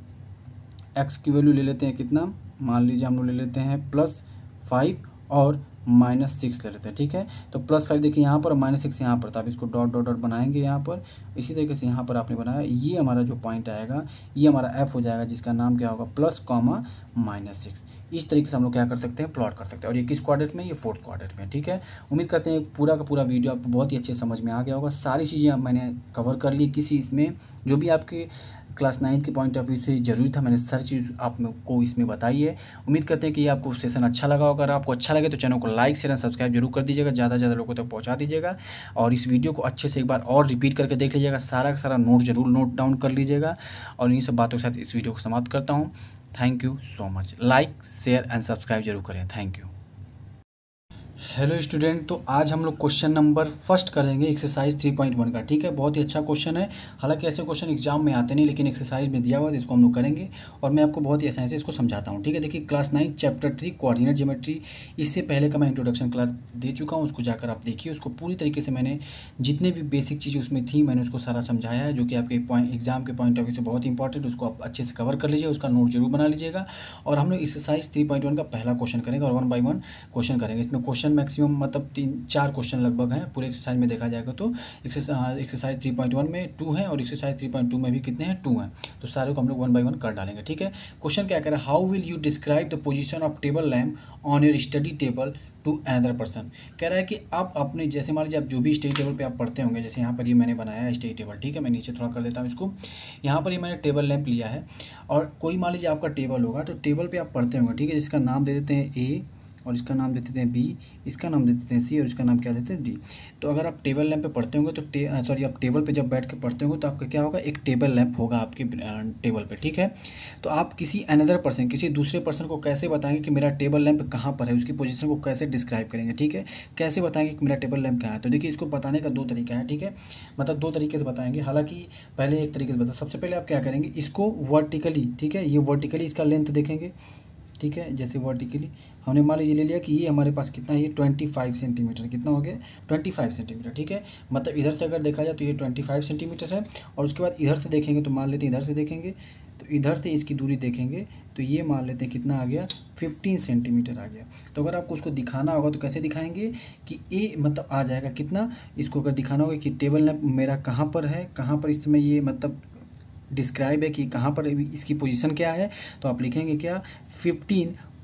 एक्स की वैल्यू ले लेते हैं कितना, मान लीजिए हम लोग ले लेते हैं +5 और -6 ले लेते हैं। ठीक है, तो +5 देखिए यहाँ पर, -6 यहाँ पर, तो आप इसको डॉट डॉट डॉट बनाएंगे यहाँ पर। इसी तरीके से यहाँ पर आपने बनाया, ये हमारा जो पॉइंट आएगा, ये हमारा F हो जाएगा, जिसका नाम क्या होगा, +, इस तरीके से हम लोग क्या कर सकते हैं, प्लॉट कर सकते हैं। और ये किस क्वाड्रेंट में, ये फोर्थ क्वाड्रेंट में। ठीक है, उम्मीद करते हैं पूरा का पूरा वीडियो आपको बहुत ही अच्छे समझ में आ गया होगा। सारी चीज़ें मैंने कवर कर ली, किसी इसमें जो भी आपके क्लास 9 के पॉइंट ऑफ व्यू से जरूरी था, मैंने सारी चीज़ आपको इसमें बताई है। उम्मीद करते हैं कि ये आपको सेशन अच्छा लगा होगा। अगर आपको अच्छा लगे तो चैनल को लाइक शेयर एंड सब्सक्राइब जरूर कर दीजिएगा, ज़्यादा से ज़्यादा लोगों तक पहुँचा दीजिएगा। और इस वीडियो को अच्छे से एक बार और रिपीट करके देख लीजिएगा, सारा का सारा नोट जरूर नोट डाउन कर लीजिएगा। और इन्हीं सब बातों के साथ इस वीडियो को समाप्त करता हूँ। Thank you so much. Like share and subscribe जरूर करें। Thank you. हेलो स्टूडेंट, तो आज हम लोग क्वेश्चन नंबर फर्स्ट करेंगे एक्सरसाइज 3.1 का। ठीक है, बहुत ही अच्छा क्वेश्चन है। हालांकि ऐसे क्वेश्चन एग्जाम में आते नहीं, लेकिन एक्सरसाइज में दिया हुआ है, इसको हम लोग करेंगे और मैं आपको बहुत ही आसानी से इसको समझाता हूँ। ठीक है, देखिए क्लास 9 चैप्टर 3 कोऑर्डिनेट ज्योमेट्री, इससे पहले का मैं इंट्रोडक्शन क्लास दे चुका हूँ, उसको जाकर आप देखिए। उसको पूरी तरीके से मैंने जितने भी बेसिक चीज़ें उसमें थी, मैंने उसको सारा समझाया है, जो कि आपके एग्जाम के पॉइंट ऑफ व्यू से बहुत इंपॉर्टेंट। उसको आप अच्छे से कवर कर लीजिए, उसका नोट जरूर बना लीजिएगा। और हम लोग एक्सरसाइज 3.1 का पहला क्वेश्चन करेंगे और 1 बाई 1 क्वेश्चन करेंगे। इसमें क्वेश्चन मैक्सिमम मतलब 3-4 क्वेश्चन लगभग हैं पूरे एक्सरसाइज में देखा जाएगा। तो एक्सरसाइज 3.1 में 2 हैं और एक्सरसाइज 3.2 में भी कितने हैं, 2 हैं। तो सारे को हम लोग 1 बाई 1 कर डालेंगे। ठीक है, क्वेश्चन क्या कह रहा है, how will you describe the position of table lamp on your study table to another person. कह रहा है कि आप अपने, जैसे मान लीजिए आप जो भी स्टडी टेबल पे आप पढ़ते होंगे, जैसे यहाँ पर ये मैंने बनाया है स्टडी टेबल। ठीक है, मैं नीचे थोड़ा कर देता हूँ इसको। यहाँ पर ये मैंने टेबल लैंप लिया है और कोई मान लीजिए आपका टेबल होगा, तो टेबल पे आप पढ़ते होंगे। ठीक है, जिसका नाम दे देते हैं ए, और इसका नाम दे देते हैं बी, इसका नाम दे देते हैं सी, और इसका नाम क्या देते हैं डी। तो अगर आप टेबल लैंप पे पढ़ते होंगे तो आप टेबल पे जब बैठ के पढ़ते होंगे तो आपका क्या होगा, एक टेबल लैंप होगा आपके टेबल पे। ठीक है, तो आप किसी अनदर पर्सन, किसी दूसरे पर्सन को कैसे बताएंगे कि मेरा टेबल लैंप कहाँ पर है, उसकी पोजीशन को कैसे डिस्क्राइब करेंगे। ठीक है, कैसे बताएंगे कि मेरा टेबल लैंप कहाँ है। तो देखिए, इसको बताने का 2 तरीका है। ठीक है, मतलब 2 तरीके से बताएंगे। हालांकि पहले एक तरीके से बताओ, सबसे पहले आप क्या करेंगे, इसको वर्टिकली, ठीक है, ये वर्टिकली इसका लेंथ देखेंगे। ठीक है, जैसे वर्टिकली हमने मान लीजिए ले लिया कि ये हमारे पास कितना है, ये 25 सेंटीमीटर, कितना हो गया 25 सेंटीमीटर। ठीक है, मतलब इधर से अगर देखा जाए तो ये 25 सेंटीमीटर है। और उसके बाद इधर से देखेंगे तो मान लेते हैं, इधर से देखेंगे तो इधर से इसकी दूरी देखेंगे तो ये मान लेते हैं कितना आ गया, 15 सेंटीमीटर आ गया। तो अगर आपको उसको दिखाना होगा तो कैसे दिखाएंगे कि ए मतलब आ जाएगा कितना, इसको अगर दिखाना होगा कि टेबल लैंप मेरा कहाँ पर है, कहाँ पर इस समय ये मतलब डिस्क्राइब है कि कहाँ पर इसकी पोजीशन क्या है, तो आप लिखेंगे क्या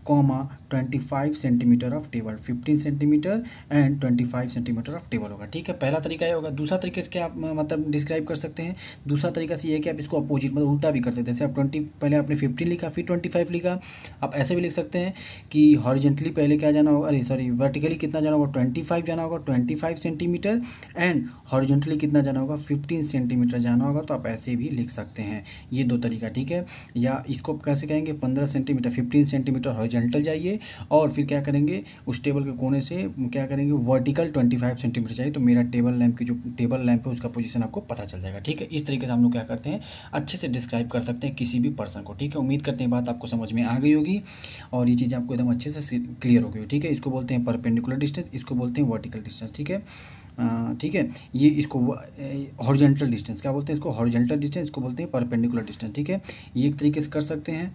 15,25 centimetre of table, 15 centimetre and 25 centimetre of table होगा। ठीक है, पहला तरीका ये होगा। दूसरा तरीके से क्या आप मतलब डिस्क्राइब कर सकते हैं, दूसरा तरीका से ये है कि आप इसको अपोजिट मतलब उल्टा भी करते हैं। जैसे आप 20 पहले आपने 15 लिखा फिर 25 लिखा, आप ऐसे भी लिख सकते हैं कि हॉरिजेंटली पहले क्या जाना होगा, अरे सॉरी वर्टिकली कितना जाना होगा 25 जाना होगा 25 सेंटीमीटर, एंड हॉरिजेंटली कितना जाना होगा 15 सेंटीमीटर जाना होगा। तो आप ऐसे भी लिख सकते हैं, ये दो तरीका। ठीक है, या इसको कैसे कहेंगे 15 सेंटीमीटर 15 सेंटीमीटर हॉरिजॉन्टल जाइए, और फिर क्या करेंगे उस टेबल के कोने से क्या करेंगे वर्टिकल 25 सेंटीमीटर चाहिए, तो मेरा टेबल लैंप की जो टेबल लैंप है उसका पोजीशन आपको पता चल जाएगा। ठीक है, इस तरीके से हम लोग क्या करते हैं अच्छे से डिस्क्राइब कर सकते हैं किसी भी पर्सन को। ठीक है, उम्मीद करते हैं बात आपको समझ में आ गई होगी और ये चीज़ आपको एकदम अच्छे से क्लियर हो गई। ठीक है, इसको बोलते हैं परपेंडिकुलर डिस्टेंस, इसको बोलते हैं वर्टिकल डिस्टेंस। ठीक है, ठीक है, ये इसको हॉरिजॉन्टल डिस्टेंस क्या बोलते हैं, इसको हॉरिजॉन्टल डिस्टेंस, इसको बोलते हैं परपेंडिकुलर डिस्टेंस। ठीक है, ये एक तरीके से कर सकते हैं।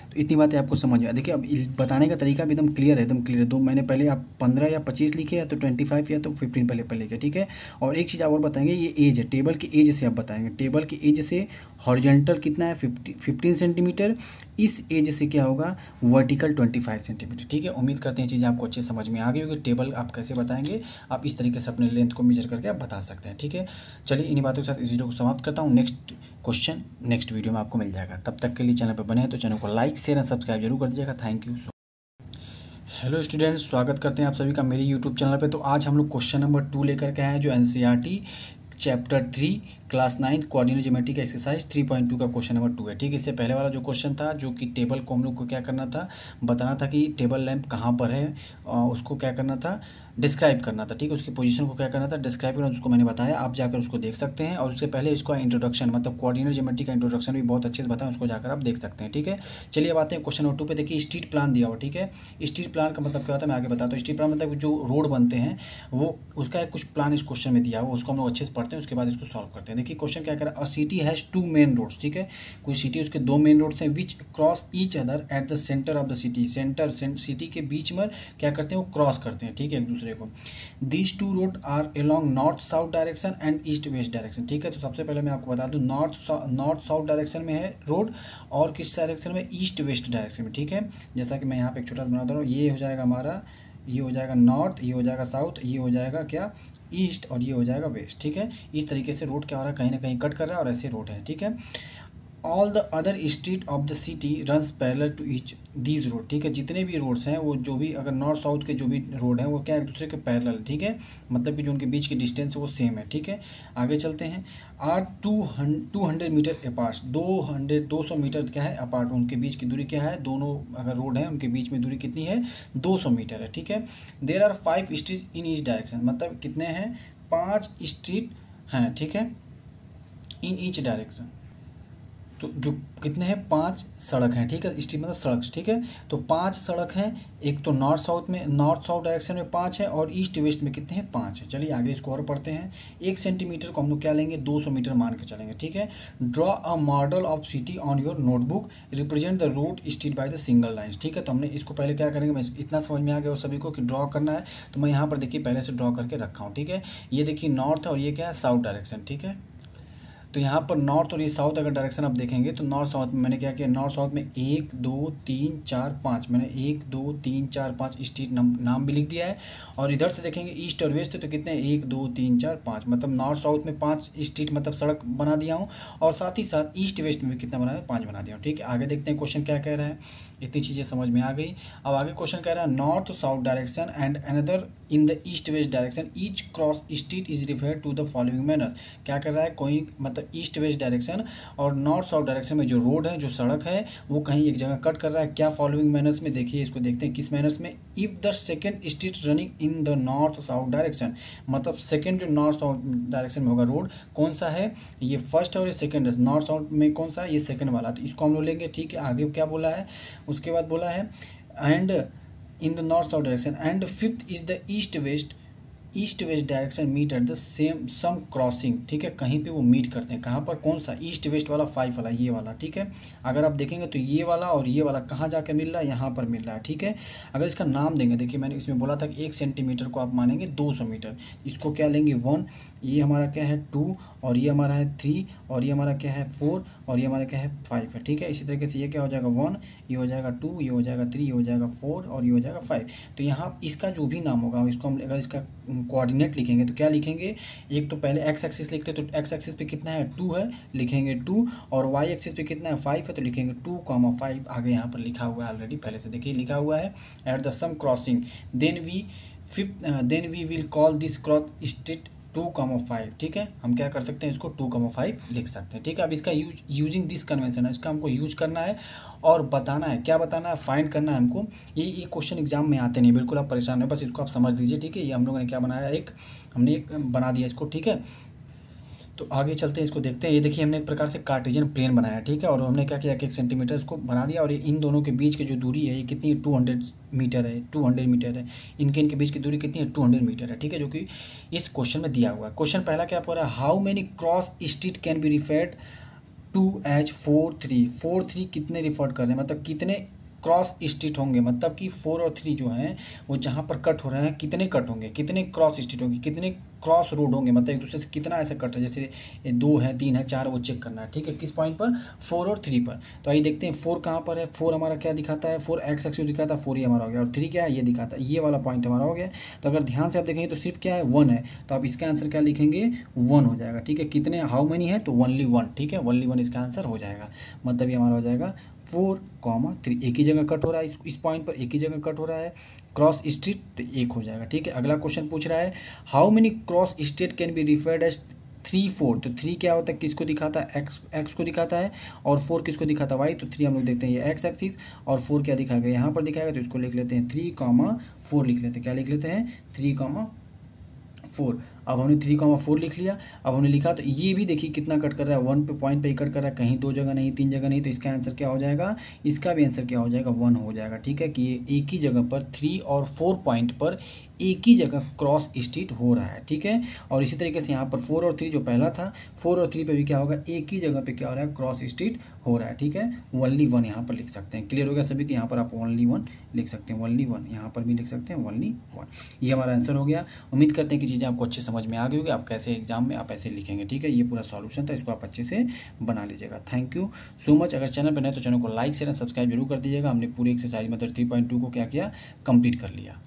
तो इतनी बातें आपको समझ में। देखिए अब बताने का तरीका भी एकदम क्लियर है, एकदम क्लियर है। दो मैंने पहले आप 15 या 25 लिखे या तो 25 या तो 15 पहले लिखे। ठीक है, और एक चीज़ और बताएंगे, ये एज है, टेबल की एज से आप बताएंगे, टेबल की एज से हॉरिजॉन्टल कितना है 15 सेंटीमीटर, इस एज से क्या होगा वर्टिकल 25 सेंटीमीटर। ठीक है, उम्मीद करते हैं चीज़ें आपको अच्छे समझ में आ गई होगी। टेबल आप कैसे बताएंगे, आप इस तरीके से अपने लेंथ को मेजर करके आप बता सकते हैं। ठीक है, चलिए इन्हीं बातों के साथ इस वीडियो को समाप्त करता हूँ। नेक्स्ट क्वेश्चन नेक्स्ट वीडियो में आपको मिल जाएगा। तब तक के लिए चैनल पर बने हैं तो चैनल को लाइक शेयर एंड सब्सक्राइब जरूर कर दीजिएगा। Thank you. हेलो स्टूडेंट्स, स्वागत करते हैं आप सभी का मेरे यूट्यूब चैनल पे। तो आज हम लोग क्वेश्चन नंबर 2 लेकर के आए हैं, जो NCERT chapter 3 class 9 coordinate geometry का एक्सरसाइज 3.2 का क्वेश्चन नंबर 2 है। ठीक है, इससे पहले वाला जो क्वेश्चन था जो कि टेबल को हम लोग को क्या करना था, बताना था कि टेबल लैंप कहाँ पर है, उसको क्या करना था डिस्क्राइब करना था। ठीक है, उसकी पोजीशन को क्या करना था डिस्क्राइब करना, उसको मैंने बताया, आप जाकर उसको देख सकते हैं। और उससे पहले इसका इंट्रोडक्शन मतलब कोऑर्डिनेट ज्योमेट्री का इंट्रोडक्शन भी बहुत अच्छे से बताया, उसको जाकर आप देख सकते हैं। ठीक है, चलिए अब आते हैं क्वेश्चन नंबर 2 पे। देखिए स्ट्रीट प्लान दिया हुआ। ठीक है, स्ट्रीट प्लान का मतलब क्या होता है मैं आगे बताता हूँ। स्ट्रीट प्लान मतलब जो रोड बनते हैं वो उसका एक कुछ प्लान इस क्वेश्चन में दिया हुआ, उसको हम लोग अच्छे से पढ़ते हैं, उसके बाद इसको सॉल्व करते हैं। देखिए क्वेश्चन क्या कह रहा है, a city has 2 main roads. ठीक है, कोई सिटी उसके 2 मेन रोड्स हैं which cross each other at the centre of the city. Centre city के बीच में क्या करते हैं वो क्रॉस करते हैं। ठीक है, एक दूसरे को। These 2 road are along north south direction and east west direction. ठीक है, तो सबसे पहले मैं आपको बता दूं नॉर्थ साउथ डायरेक्शन में है रोड और किस डायरेक्शन में ईस्ट वेस्ट डायरेक्शन में। ठीक है, जैसा कि मैं यहाँ पे एक छोटा सा बना दे रहा हूँ, ये हो जाएगा हमारा, ये हो जाएगा नॉर्थ, ये हो जाएगा साउथ, ये हो जाएगा क्या ईस्ट और ये हो जाएगा वेस्ट। ठीक है, इस तरीके से रोड क्या हो रहा है कहीं ना कहीं कट कर रहा है और ऐसे रोड है। ठीक है, all the other street of the city runs parallel to each these road. ठीक है, जितने भी रोड्स हैं वो जो भी अगर नॉर्थ साउथ के जो भी रोड हैं वो क्या एक दूसरे के पैरेलल। ठीक है, मतलब कि जो उनके बीच की डिस्टेंस है वो सेम है। ठीक है, आगे चलते हैं। आर 200 मीटर अपार्ट, 200 मीटर क्या है अपार्ट, उनके बीच की दूरी क्या है, दोनों अगर रोड है उनके बीच में दूरी कितनी है 200 मीटर है। ठीक है, there are 5 street in each direction, मतलब कितने हैं 5 स्ट्रीट हैं। ठीक है, इन ईच डायरेक्शन, तो जो कितने हैं 5 सड़क हैं। ठीक है, स्ट्रीट मतलब सड़क। ठीक है, तो 5 सड़क हैं, एक तो नॉर्थ साउथ डायरेक्शन में 5 है और ईस्ट वेस्ट में कितने हैं 5 है। चलिए आगे इसको और पढ़ते हैं। 1 सेंटीमीटर को हम लोग क्या लेंगे 200 मीटर मान के चलेंगे। ठीक है, draw a model of city on your notebook, represent the road street by the single lines. ठीक है, तो हमने इसको पहले क्या करेंगे, मैं इतना समझ में आ गया सभी को कि ड्रॉ करना है, तो मैं यहाँ पर देखिए पहले से ड्रॉ करके रखा हूँ। ठीक है, ये देखिए नॉर्थ है और ये क्या है साउथ डायरेक्शन। ठीक है, तो यहाँ पर नॉर्थ और ये साउथ अगर डायरेक्शन आप देखेंगे तो नॉर्थ साउथ में मैंने क्या किया, नॉर्थ साउथ में 1 2 3 4 5 मैंने 1 2 3 4 5 स्ट्रीट नाम भी लिख दिया है। और इधर से देखेंगे ईस्ट और वेस्ट तो कितने 1 2 3 4 5, मतलब नॉर्थ साउथ में 5 स्ट्रीट मतलब सड़क बना दिया हूँ, और साथ ही साथ ईस्ट वेस्ट में भी कितना बना है 5 बना दिया हूँ। ठीक है, आगे देखते हैं क्वेश्चन क्या कह रहा है। इतनी चीज़ें समझ में आ गई। अब आगे क्वेश्चन कह रहा है north south direction and another in the east west direction each cross street is referred to the following manners. क्या कर रहा है, कोई मतलब ईस्ट वेस्ट डायरेक्शन और नॉर्थ साउथ डायरेक्शन में जो रोड है जो सड़क है वो कहीं एक जगह कट कर रहा है, क्या फॉलोइंग मैनर्स में। देखिए इसको देखते हैं किस मैनर्स में। If the second street running in the north south direction, मतलब सेकंड जो नॉर्थ साउथ डायरेक्शन में होगा रोड कौन सा है, ये फर्स्ट है और ये सेकंड है। नॉर्थ साउथ में कौन सा है, ये सेकंड वाला, तो इसको हम लोग लेंगे। ठीक है, आगे क्या बोला है, उसके बाद बोला है and in the north south direction and fifth is the east west east west direction meet at the same some crossing, ठीक है, कहीं पे वो मीट करते हैं, कहाँ पर, कौन सा, ईस्ट वेस्ट वाला 5 वाला, ये वाला, ठीक है। अगर आप देखेंगे तो ये वाला और ये वाला कहाँ जाके मिल रहा है, यहाँ पर मिल रहा है, ठीक है। अगर इसका नाम देंगे, देखिए मैंने इसमें बोला था कि 1 सेंटीमीटर को आप मानेंगे 200 मीटर, इसको क्या लेंगे 1, ये हमारा क्या है 2, और ये हमारा है 3, और ये हमारा क्या है 4, और ये हमारा क्या है 5 है, ठीक है। इसी तरीके से ये क्या हो जाएगा 1, ये हो जाएगा 2, ये हो जाएगा 3, ये हो जाएगा 4, और ये हो जाएगा 5। तो यहाँ इसका जो भी नाम होगा इसको हम अगर इसका कोऑर्डिनेट लिखेंगे तो क्या लिखेंगे, एक तो पहले एक्स एक्सिस लिखते हैं, तो एक्स एक्सिस पे कितना है 2 है, लिखेंगे 2, और वाई एक्सिस पे कितना है 5 है, तो लिखेंगे 2,5। आगे यहाँ पर लिखा हुआ है ऑलरेडी, पहले से देखिए लिखा हुआ है, at the some crossing then we will call this cross straight 2,5, ठीक है। हम क्या कर सकते हैं, इसको 2,5 लिख सकते हैं, ठीक है। अब इसका यूजिंग दिस कन्वेंशन है, इसका हमको यूज करना है और बताना है, क्या बताना है, फाइंड करना है हमको। ये क्वेश्चन एग्जाम में आते नहीं, बिल्कुल आप परेशान हो, बस इसको आप समझ लीजिए, ठीक है। ये हम लोगों ने क्या बनाया, हमने एक बना दिया इसको, ठीक है। तो आगे चलते हैं, इसको देखते हैं। ये देखिए हमने एक प्रकार से कार्टेशियन प्लेन बनाया, ठीक है, और हमने क्या किया, 1 सेंटीमीटर इसको बना दिया, और ये इन दोनों के बीच की जो दूरी है ये कितनी है, 200 मीटर है, 200 मीटर है। इनके बीच की दूरी कितनी है, 200 मीटर है, ठीक है, जो कि इस क्वेश्चन में दिया हुआ है। क्वेश्चन पहला क्या बोल रहा है, how many cross straight can be referred to as 4,3 कितने रिफर कर रहे हैं, मतलब कितने क्रॉस स्ट्रेट होंगे, मतलब कि 4 और 3 जो हैं वो जहाँ पर कट हो रहे हैं कितने कट होंगे, कितने क्रॉस स्ट्रेट होंगे, कितने क्रॉस रोड होंगे, मतलब एक दूसरे से कितना ऐसे कट है, जैसे 2 है 3 है 4, वो चेक करना है, ठीक है। किस पॉइंट पर, 4 और 3 पर। तो आइए देखते हैं 4 कहाँ पर है, 4 हमारा क्या दिखाता है, 4 एक्स एक्सिस दिखाता है, 4 ये हमारा हो गया, और 3 क्या है, ये दिखाता है, ये वाला पॉइंट हमारा हो गया। तो अगर ध्यान से आप देखेंगे तो सिर्फ क्या है 1 है, तो आप इसका आंसर क्या लिखेंगे 1 हो जाएगा, ठीक है। कितने, हाउ मेनी है, तो ओनली 1, ठीक है, ओनली 1 इसका आंसर हो जाएगा। मतलब ये हमारा हो जाएगा 4,3, एक ही जगह कट हो रहा है, इस पॉइंट पर एक ही जगह कट हो रहा है क्रॉस स्ट्रेट, तो 1 हो जाएगा, ठीक है। अगला क्वेश्चन पूछ रहा है, how many cross straight can be referred as 3, 4। तो 3 क्या होता है, किसको दिखाता है, एक्स को दिखाता है, और 4 किसको दिखाता है, वाई। तो 3 हम लोग देखते हैं ये एक्स एक्सिस, और 4 क्या दिखाएगा, यहाँ पर दिखाएगा, तो इसको लिख लेते हैं 3,4 लिख लेते हैं, क्या लिख लेते हैं 3,4। अब हमने 3,4 लिख लिया। अब हमने लिखा तो ये भी देखिए कितना कट कर रहा है, 1 पे पॉइंट पे ही कट कर रहा है, कहीं 2 जगह नहीं, 3 जगह नहीं। तो इसका आंसर क्या हो जाएगा, इसका भी आंसर क्या हो जाएगा 1 हो जाएगा, ठीक है। कि ये एक ही जगह पर 3 और 4 पॉइंट पर एक ही जगह क्रॉस स्ट्रेट हो रहा है, ठीक है। और इसी तरीके से यहाँ पर 4 और 3 जो पहला था, 4 और 3 पे भी क्या होगा, एक ही जगह पे क्या हो रहा है, क्रॉस स्ट्रेट हो रहा है, ठीक है। ओनली 1 यहाँ पर लिख सकते हैं। क्लियर हो गया सभी कि यहाँ पर आप ओनली 1 लिख सकते हैं, ओनली 1 यहाँ पर भी लिख सकते हैं, ओनली 1। ये हमारा आंसर हो गया। उम्मीद करते हैं कि चीज़ें आपको अच्छे समझ में आ गई होगी, आप कैसे एग्जाम में आप ऐसे लिखेंगे, ठीक है। ये पूरा सॉल्यूशन था, इसको आप अच्छे से बना लीजिएगा। Thank you so much. अगर चैनल पर नए तो चैनल को लाइक शेयर सब्सक्राइब जरूर कर दीजिएगा। हमने पूरी एक्सरसाइज मतलब 3.2 को क्या किया, कंप्लीट कर लिया।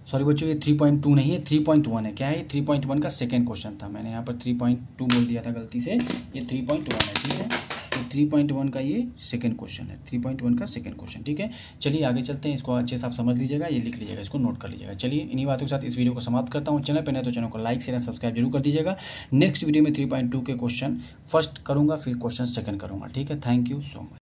सॉरी बच्चों, ये 3.2 नहीं है, 3.1 है। क्या है, 3.1 का सेकेंड क्वेश्चन था, मैंने यहाँ पर 3.2 बोल दिया था गलती से, ये 3.1 है, ठीक है। तो 3.1 का ये सेकेंड क्वेश्चन है, 3.1 का सेकेंड क्वेश्चन, ठीक है। चलिए आगे चलते हैं, इसको अच्छे से आप समझ लीजिएगा, ये लिख लीजिएगा, इसको नोट कर लीजिएगा। चलिए इन्हीं बातों के साथ इस वीडियो को समाप्त करता हूँ। चैनल पर नहीं तो चैनल को लाइक शेयर सब्सक्राइब जरूर कर दीजिएगा। नेक्स्ट वीडियो में 3.2 के क्वेश्चन फर्स्ट करूँगा, फिर क्वेश्चन सेकेंड करूँगा, ठीक है। Thank you so much.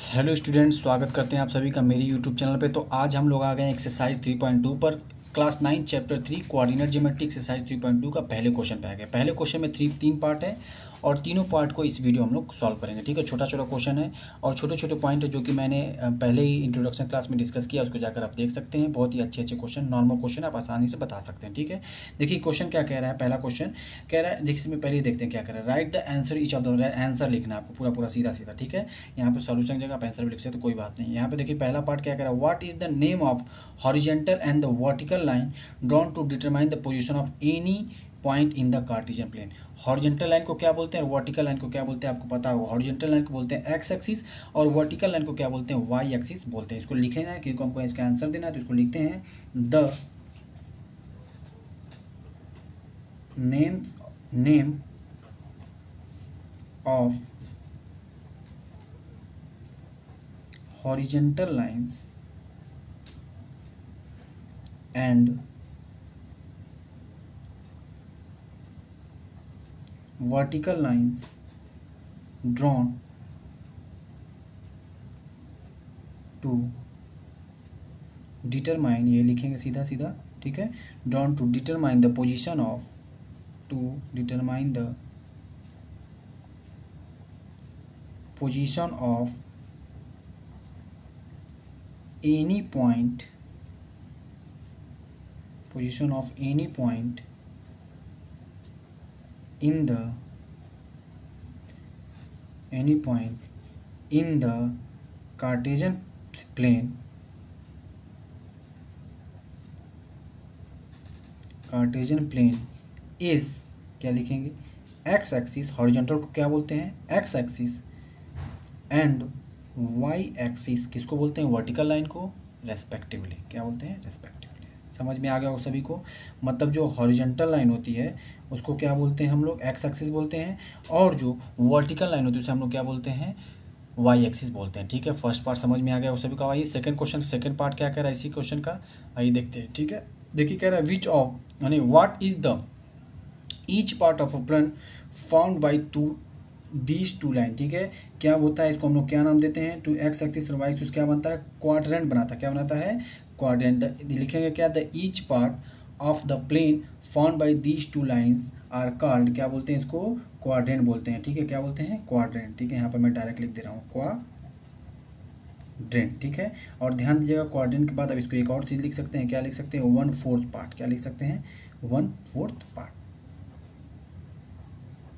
Hello students, स्वागत करते हैं आप सभी का मेरी यूट्यूब चैनल पे। तो आज हम लोग आ गए एक्सरसाइज 3.2 पर, class 9 chapter 3 coordinate geometry exercise 3.2 का पहले क्वेश्चन पे आ गए। पहले क्वेश्चन में 3 पार्ट है और तीनों पार्ट को इस वीडियो हम लोग सॉल्व करेंगे, ठीक है। छोटा छोटा क्वेश्चन है और छोटे छोटे पॉइंट है जो कि मैंने पहले ही इंट्रोडक्शन क्लास में डिस्कस किया, उसको जाकर आप देख सकते हैं। बहुत ही अच्छे अच्छे क्वेश्चन, नॉर्मल क्वेश्चन आप आसानी से बता सकते हैं, ठीक है। देखिए क्वेश्चन क्या कह रहा है, पहला क्वेश्चन कह रहा है, देखिए इसमें पहले ही देखते हैं क्या कह रहा है। Write the answer each of the, answer लिखना है आपको पूरा पूरा सीधा सीधा, ठीक है। यहाँ पे सॉल्यूशन की जगह आप आंसर भी लिख सकते, तो कोई बात नहीं। यहाँ पे देखिए पहला पार्ट क्या कह रहा है, what is the name of horizontal and the vertical line drawn to determine the position of any point in the Cartesian plane. Horizontal line को क्या बोलते हैं और वर्टिकल लाइन को क्या बोलते हैं, आपको पता होगा। हॉरिजॉन्टल लाइन को बोलते हैं एक्स एक्सिस और वर्टिकल लाइन को क्या बोलते हैं, वाई एक्सिस बोलते हैं। इसको लिखे ना, क्योंकि हमको इसका आंसर देना है, तो इसको लिखते हैं the name of horizontal lines and vertical lines drawn to determine, ये लिखेंगे सीधा सीधा, ठीक है। drawn to determine the position of, to determine the position of any point position of any point in the Cartesian plane is, क्या लिखेंगे, X axis, horizontal को क्या बोलते हैं, X axis, and Y axis किसको बोलते हैं, वर्टिकल लाइन को, रेस्पेक्टिवली, क्या बोलते हैं, रेस्पेक्टिवली। समझ में आ गया हो सभी को। मतलब जो हॉरिजॉन्टल लाइन होती है उसको क्या बोलते हैं हम लोग, एक्स एक्सिस बोलते हैं, और जो वर्टिकल लाइन होती है उसे हम लोग क्या बोलते हैं, वाई एक्सिस बोलते हैं। ठीक है, फर्स्ट पार्ट समझ में आ गया हो सभी को। आइए सेकंड क्वेश्चन, सेकंड पार्ट क्या कह रहा है इसी क्वेश्चन का, आइए देखते हैं। ठीक है, देखिए कह रहा है विच ऑफ, यानी what is the each part of a plane found by these two line. ठीक है, क्या होता है, इसको हम लोग क्या नाम देते हैं, टू एक्स एक्सिस और वाई एक्सिस क्या बनता है, क्वाड्रेंट बनाता है। क्या बनाता है, क्वाड्रेंट। लिखेंगे क्या, the each part of the plane found by these two lines are called, क्या बोलते हैं इसको, क्वाड्रेंट बोलते हैं। ठीक है, क्या बोलते हैं, क्वाड्रेंट। ठीक है, यहाँ पर मैं डायरेक्ट लिख दे रहा हूँ क्वाड्रेंट। ठीक है, और ध्यान दीजिएगा क्वाड्रेंट के बाद अब इसको एक और चीज़ लिख सकते हैं, क्या लिख सकते हैं, 1/4 पार्ट। क्या लिख सकते हैं, 1/4 पार्ट।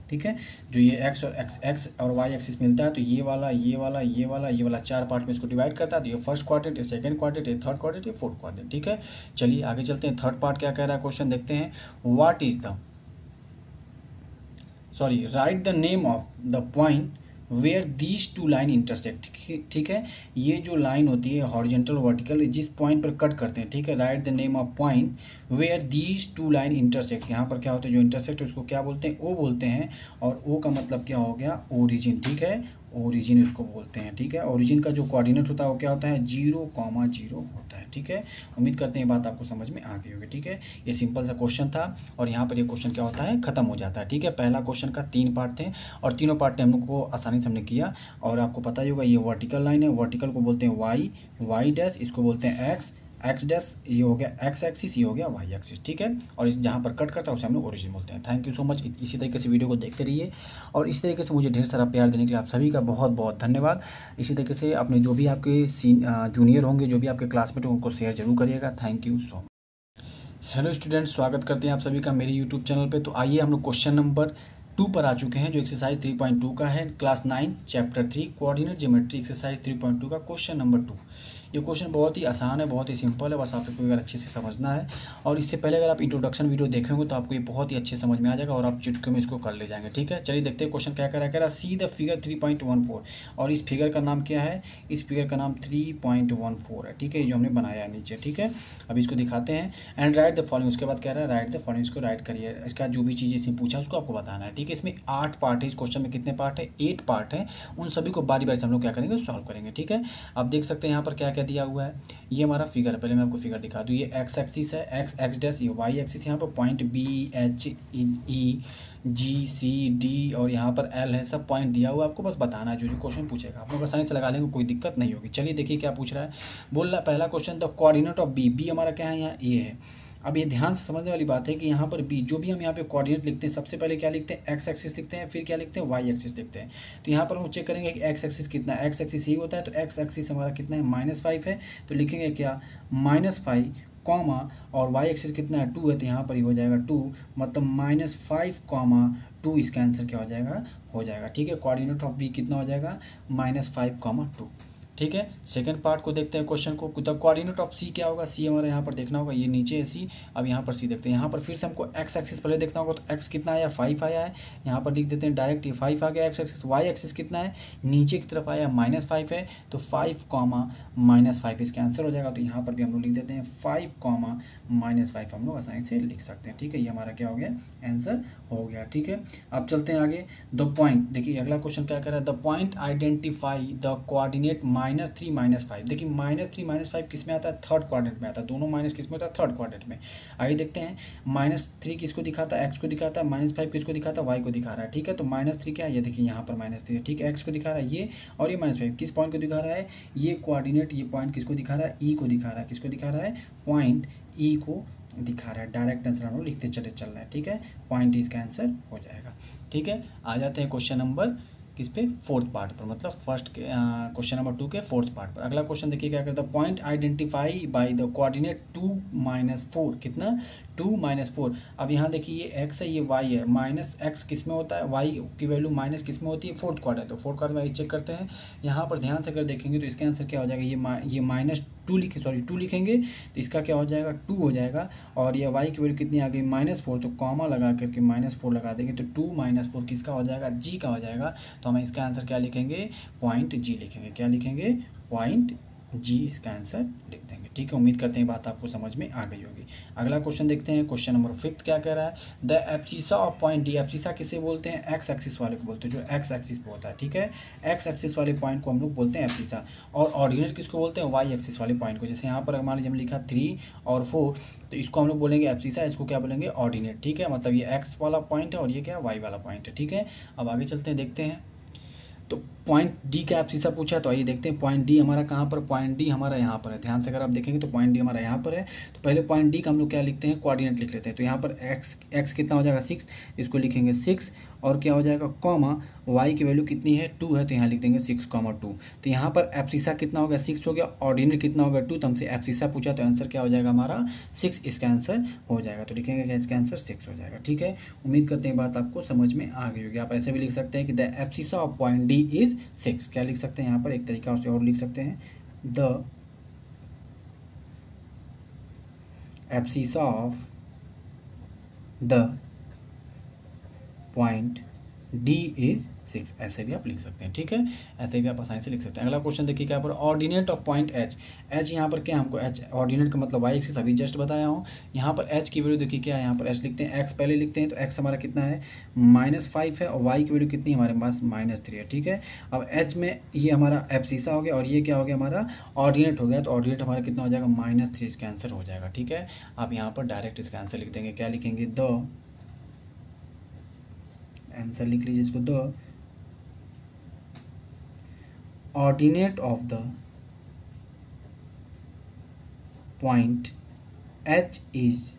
ठीक है, जो ये एक्स और वाई एक्सिस मिलता है तो ये वाला 4 पार्ट में इसको डिवाइड करता है। तो ये फर्स्ट क्वाड्रेंट, ये सेकंड क्वाड्रेंट, ये थर्ड क्वाड्रेंट, ये फोर्थ क्वाड्रेंट। ठीक है, चलिए आगे चलते हैं। थर्ड पार्ट क्या कह रहा है क्वेश्चन, देखते हैं। What is the, sorry, write the name of the point where these two line intersect. ठीक है, ये जो लाइन होती है हॉरिजॉन्टल वर्टिकल, जिस पॉइंट पर कट करते हैं। ठीक है, write the name of point where these two line intersect. यहाँ पर क्या होता है, जो इंटरसेक्ट है उसको क्या बोलते हैं, ओ बोलते हैं, और ओ का मतलब क्या हो गया, ओरिजिन। ठीक है, ओरिजिन उसको बोलते हैं। ठीक है, ओरिजिन का जो कोऑर्डिनेट होता है वो क्या होता है, 0,0 होता है। ठीक है, उम्मीद करते हैं बात आपको समझ में आ गई होगी। ठीक है, ये सिंपल सा क्वेश्चन था और यहाँ पर ये क्वेश्चन क्या होता है, खत्म हो जाता है। ठीक है, पहला क्वेश्चन का 3 पार्ट थे और तीनों पार्ट हम लोग को आसानी से हमने किया। और आपको पता ही होगा ये वर्टिकल लाइन है, वर्टिकल को बोलते हैं वाई डैश, इसको बोलते हैं एक्स डैश, ये हो गया एक्स एक्सिस, ये हो गया वाई एक्सिस। ठीक है, और इस जहाँ पर कट करता है उसे हम लोग ओरिजिन बोलते हैं। Thank you so much. इसी तरीके से वीडियो को देखते रहिए और इसी तरीके से मुझे ढेर सारा प्यार देने के लिए आप सभी का बहुत बहुत धन्यवाद। इसी तरीके से अपने जो भी आपके जूनियर होंगे, जो भी आपके क्लासमेट होंगे, उनको शेयर जरूर करिएगा। Thank you so much. Hello students, स्वागत करते हैं आप सभी का मेरे यूट्यूब चैनल पे। तो आइए हम लोग क्वेश्चन नंबर 2 पर आ चुके हैं, जो एक्सरसाइज 3.2 का है, class 9 chapter 3 coordinate geometry exercise 3.2 का क्वेश्चन नंबर 2। ये क्वेश्चन बहुत ही आसान है, बहुत ही सिंपल है, बस आपको अगर अच्छे से समझना है। और इससे पहले अगर आप इंट्रोडक्शन वीडियो देखेंगे तो आपको ये बहुत ही अच्छे समझ में आ जाएगा और आप चुटकी में इसको कर ले जाएंगे। ठीक है, चलिए देखते हैं क्वेश्चन क्या कह रहा है। सी द फिगर 3.14, और इस फिगर का नाम क्या है, इस फिगर का नाम 3.14 है। ठीक है, ये जो हमने बनाया है नीचे। ठीक है, अब इसको दिखाते हैं। एंड राइट द फॉलोइंग, उसके बाद कह रहा है राइट द फॉलोइंग, इसको राइट करिए। इसका जो भी चीज़ इसमें पूछा उसको आपको बताना है। ठीक है, इसमें 8 पार्ट है। इस क्वेश्चन में कितने पार्ट है, 8 पार्ट है। उन सभी को बारी बारी से हम लोग क्या करेंगे, सॉल्व करेंगे। ठीक है, आप देख सकते हैं यहाँ पर क्या क्या दिया हुआ है। ये हमारा फिगर है, पहले मैं आपको फिगर दिखा दूँ। ये एक्स एक्सिस है, एक्स डैश, ये वाई एक्सिस, यहाँ पर पॉइंट BHEGCD और यहाँ पर L है, सब पॉइंट दिया हुआ है। आपको बस बताना है, जो जो क्वेश्चन पूछेगा आप लोग आसानी से लगा लेंगे, कोई दिक्कत नहीं होगी। चलिए देखिए क्या पूछ रहा है। बोल रहा है पहला question, the coordinate of B हमारा क्या है, यहाँ ए है। अब ये ध्यान से समझने वाली बात है कि यहाँ पर बी, जो भी हम यहाँ पे कोऑर्डिनेट लिखते हैं, सबसे पहले क्या लिखते हैं, एक्स एक्सिस लिखते हैं, फिर क्या लिखते हैं, वाई एक्सिस लिखते हैं। तो यहाँ पर हम चेक करेंगे कि एक्स एक्सिस कितना है, एक्स एक्सिस ही होता है, तो एक्स एक्सिस हमारा कितना है, -5 है, तो लिखेंगे क्या, -5 कॉमा, और वाई एक्सिस कितना है, 2 है, तो यहाँ पर ही हो जाएगा 2, मतलब -5,2, इसका आंसर क्या हो जाएगा। ठीक है, कोऑर्डिनेट ऑफ बी कितना हो जाएगा, -5,2। ठीक है, सेकंड पार्ट को देखते हैं क्वेश्चन को। द कोऑर्डिनेट ऑफ सी क्या होगा, सी हमारा यहाँ पर देखना होगा, ये नीचे है सी। अब यहाँ पर सी देखते हैं, यहाँ पर फिर से हमको एक्स एक्सिस पहले देखना होगा, तो एक्स कितना आया, 5 आया है, यहाँ पर लिख देते हैं डायरेक्ट, ये 5 आ गया एक्स एक्सिस। वाई एक्सिस कितना है, नीचे की तरफ आया, -5 है, तो 5, -5 इसका आंसर हो जाएगा। तो यहाँ पर भी हम लोग लिख देते हैं 5, -5 हम लोग आसानी से लिख सकते हैं। ठीक है, ये हमारा क्या हो गया, आंसर हो गया। ठीक है, अब चलते हैं आगे। द पॉइंट, देखिए अगला क्वेश्चन क्या कर रहा है, the point identify the coordinate -3 -5। देखिए -3 -5 किस में आता है, थर्ड क्वाड्रेंट में आता है। दोनों माइनस किस में होता है, थर्ड क्वाड्रेंट में। आइए देखते हैं, -3 किसको दिखाता है, एक्स को दिखाता है, -5 किसको दिखाता है, वाई को दिखा रहा है। ठीक है, तो -3 क्या है, ये देखिए यहाँ पर -3 है। ठीक है, एक्स को दिखा रहा है ये, और ये -5 किस पॉइंट को दिखा रहा है, ये कोऑर्डिनेट, ये पॉइंट किसको दिखा रहा है, ई को दिखा रहा है। किसको दिखा रहा है, पॉइंट ई को दिखा रहा है। डायरेक्ट आंसर हम लोग लिखते चल रहा है। ठीक है, पॉइंट इसका आंसर हो जाएगा। ठीक है, आ जाते हैं क्वेश्चन नंबर किस पे, फोर्थ पार्ट पर, मतलब फर्स्ट के क्वेश्चन नंबर 2 के फोर्थ पार्ट पर। अगला क्वेश्चन देखिए क्या करता है, point identify by the coordinate 2-4, कितना 2-4। अब यहाँ देखिए ये x है, ये y है, -x किस में होता है, y की वैल्यू माइनस किस में होती है, फोर्थ क्वाड्रेंट। तो फोर्थ क्वाड्रेंट में चेक करते हैं, यहाँ पर ध्यान से अगर देखेंगे तो इसका आंसर क्या हो जाएगा, ये -2 लिखे, सॉरी 2 लिखेंगे तो इसका क्या हो जाएगा 2 हो जाएगा। और ये y की वैल्यू कितनी आ गई -4, तो कॉमा लगा करके -4 लगा देंगे तो 2-4 किसका हो जाएगा, g का हो जाएगा। तो हम इसका आंसर क्या लिखेंगे, पॉइंट g लिखेंगे, क्या लिखेंगे, पॉइंट जी इसका आंसर लिख देंगे। ठीक है, उम्मीद करते हैं बात आपको समझ में आ गई होगी। अगला क्वेश्चन देखते हैं, क्वेश्चन नंबर 5 क्या कह रहा है, the abscissa of point D. Abscissa किसे बोलते हैं, एक्स एक्सिस वाले को बोलते हैं, जो एक्स एक्सिस पे होता है। ठीक है, एक्स एक्सिस वाले पॉइंट को हम लोग बोलते हैं एब्सिसा। और ऑर्डिनेट किसको बोलते हैं, वाई एक्सिस वाले पॉइंट को। जैसे यहाँ पर मान लीजिए हमने लिखा 3 और 4, तो इसको हम लोग बोलेंगे एब्सिसा, इसको क्या बोलेंगे, ऑर्डिनेट। ठीक है, मतलब ये एक्स वाला पॉइंट है और ये क्या वाई वाला पॉइंट है। ठीक है, अब आगे चलते हैं, देखते हैं। तो पॉइंट डी का एब्सिसा पूछा, तो आइए देखते हैं पॉइंट डी हमारा कहाँ पर, पॉइंट डी हमारा यहाँ पर है। ध्यान से अगर आप देखेंगे तो पॉइंट डी हमारा यहाँ पर है। तो पहले पॉइंट डी का हम लोग क्या लिखते हैं, कोऑर्डिनेट लिख लेते हैं। तो यहाँ पर एक्स कितना हो जाएगा 6, इसको लिखेंगे 6, और क्या हो जाएगा कॉमा, वाई की वैल्यू कितनी है 2 है, तो यहाँ लिख देंगे 6,2। तो यहाँ पर एब्सिसा कितना हो गया 6 हो गया, ऑर्डिनेट कितना होगा 2, तो हमसे एब्सिसा पूछा तो आंसर क्या हो जाएगा हमारा 6, इसका आंसर हो जाएगा। तो लिखेंगे क्या, इसका आंसर 6 हो जाएगा। ठीक है, उम्मीद करते हैं बात आपको समझ में आ गई होगी। आप ऐसे भी लिख सकते हैं कि the abscissa of point D is 6। क्या लिख सकते हैं यहाँ पर, एक तरीका से और लिख सकते हैं, the abscissa of the point D is 6, ऐसे भी आप लिख सकते हैं। ठीक है, ऐसे भी आप आसानी से लिख सकते हैं। अगला क्वेश्चन देखिए क्या पर, ordinate of point H. H यहाँ पर क्या, हमको एच ऑर्डिनेट का मतलब वाई एक्सिस अभी जस्ट बताया हूँ। यहाँ पर एच की वैल्यू देखिए क्या है, यहाँ पर एच लिखते हैं, एक्स पहले लिखते हैं, तो एक्स हमारा कितना है -5 है, और वाई की वैल्यू कितनी है हमारे पास -3 है। ठीक है, अब एच में ये हमारा एब्सिसा हो गया और ये क्या हो गया हमारा ऑर्डिनेट हो गया। तो ऑर्डिनेट हमारा कितना हो जाएगा -3, इसका आंसर हो जाएगा। ठीक है, आप यहाँ पर डायरेक्ट इसका आंसर लिख देंगे, क्या लिखेंगे, द आंसर लिख लीजिए इसको, the ordinate of the point H is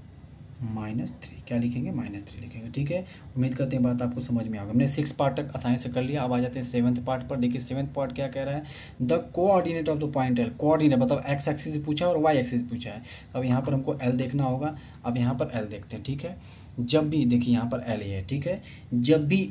-3। क्या लिखेंगे, -3 लिखेंगे। ठीक है, उम्मीद करते हैं बात आपको समझ में आ गई। हमने 6 पार्ट तक आसानी से कर लिया। अब आ जाते हैं 7th पार्ट पर। देखिए 7th पार्ट क्या कह रहा है, the coordinate of the point L. Coordinate मतलब एक्स एक्सिस पूछा और वाई एक्सिस पूछा है। अब यहाँ पर हमको एल देखना होगा। अब यहाँ पर एल देखते हैं। ठीक है, जब भी देखिए यहाँ पर एल है। ठीक है, जब भी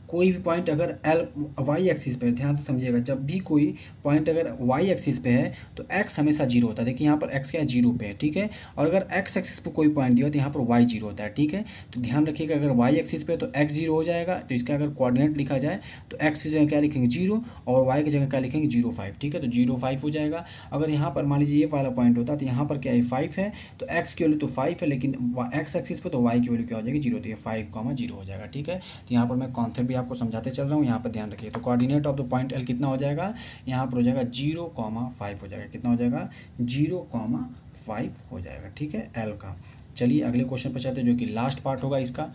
कोई भी पॉइंट अगर एल वाई एक्सिस पे, ध्यान से समझिएगा, जब भी कोई पॉइंट अगर वाई एक्सिस पे है तो एक्स हमेशा 0 होता है। देखिए यहाँ पर एक्स क्या है 0 पे है। ठीक है, और अगर एक्स एक्सिस पे कोई पॉइंट दिया हो तो यहाँ पर वाई 0 होता है। ठीक है, तो ध्यान रखिएगा, अगर वाई एक्सिस पे तो एक्स 0 हो जाएगा। तो इसका अगर कोऑर्डिनेट लिखा जाए तो एक्स की जगह क्या लिखेंगे 0 और वाई की जगह क्या लिखेंगे 0,5। ठीक है, तो 0,5 हो जाएगा। अगर यहाँ पर मान लीजिए ये वाला पॉइंट होता तो यहाँ पर क्या है 5 है, तो एक्स की वैल्यू तो 5 है, लेकिन एक्स एक्सिस पे तो वाई की वैल्यू क्या हो जाएगी 0, तो ये 5,0 हो जाएगा। ठीक है, तो यहाँ पर मैं कॉन्सेप्ट भी आपको समझाते चल रहा हूँ, यहाँ पर ध्यान रखिए। तो coordinate of the point L कितना हो जाएगा, यहाँ पर हो जाएगा 0,5 हो जाएगा। कितना हो जाएगा 0,5 हो जाएगा। ठीक है, एल का। चलिए अगले क्वेश्चन पर चलते हैं, जो कि लास्ट पार्ट होगा इसका।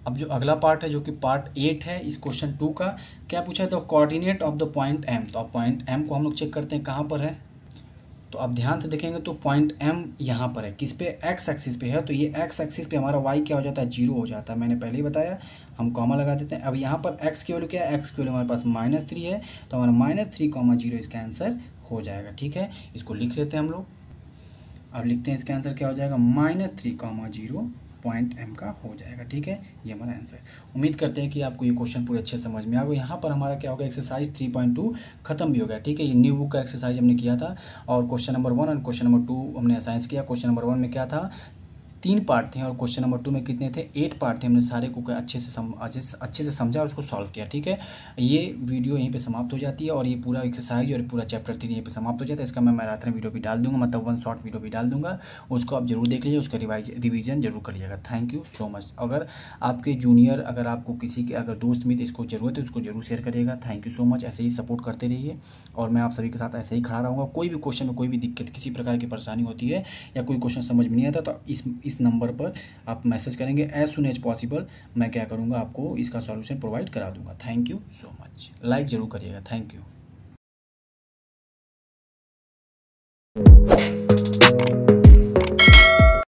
अब जो अगला पार्ट है, जो कि पार्ट 8 है इस क्वेश्चन 2 का, क्या पूछा है, तो coordinate of the point M. तो अब पॉइंट एम को हम लोग चेक करते हैं कहाँ पर है। तो आप ध्यान से देखेंगे तो पॉइंट एम यहाँ पर है, किस पे, एक्स एक्सिस पे है। तो ये एक्स एक्सिस पे हमारा वाई क्या हो जाता है 0 हो जाता है। मैंने पहले ही बताया, हम कॉमा लगा देते हैं। अब यहाँ पर एक्स की वैल्यू क्या है, एक्स की वैल्यू हमारे पास -3 है, तो हमारा -3,0 इसका आंसर हो जाएगा। ठीक है, इसको लिख लेते हैं हम लोग। अब लिखते हैं इसका आंसर क्या हो जाएगा, -3,0 पॉइंट एम का हो जाएगा। ठीक है, ये हमारा आंसर। उम्मीद करते हैं कि आपको ये क्वेश्चन पूरे अच्छे समझ में आ गए। यहाँ पर हमारा क्या होगा, एक्सरसाइज 3.2 खत्म भी हो गया। ठीक है, ये न्यू बुक का एक्सरसाइज हमने किया था, और क्वेश्चन नंबर 1 और क्वेश्चन नंबर 2 हमने असाइंस किया। क्वेश्चन नंबर 1 में क्या था, 3 पार्ट थे, और क्वेश्चन नंबर 2 में कितने थे, 8 पार्ट थे। हमने सारे को अच्छे से समझा और उसको सॉल्व किया। ठीक है, ये वीडियो यहीं पे समाप्त हो जाती है, और ये पूरा एक्सरसाइज और पूरा चैप्टर 3 यहीं पे समाप्त हो जाता है। इसका मैं मैराथन वीडियो भी डाल दूंगा, मतलब 1 शॉर्ट वीडियो भी डाल दूंगा, उसको आप जरूर देख लीजिए, उसका रिवीजन जरूर करिएगा। Thank you so much. अगर आपके जूनियर, अगर आपको किसी के अगर दोस्त मित्र इसको जरूरत है, उसको जरूर शेयर करिएगा। Thank you so much. ऐसे ही सपोर्ट करते रहिए, और मैं आप सभी के साथ ऐसे ही खड़ा रहूँगा। कोई भी क्वेश्चन में कोई भी दिक्कत, किसी प्रकार की परेशानी होती है, या कोई क्वेश्चन समझ में नहीं आता, तो इस नंबर पर आप मैसेज करेंगे, एज सुन एज पॉसिबल मैं क्या करूँगा, आपको इसका सॉल्यूशन प्रोवाइड करा दूंगा। Thank you so much. Like जरूर करिएगा। Thank you.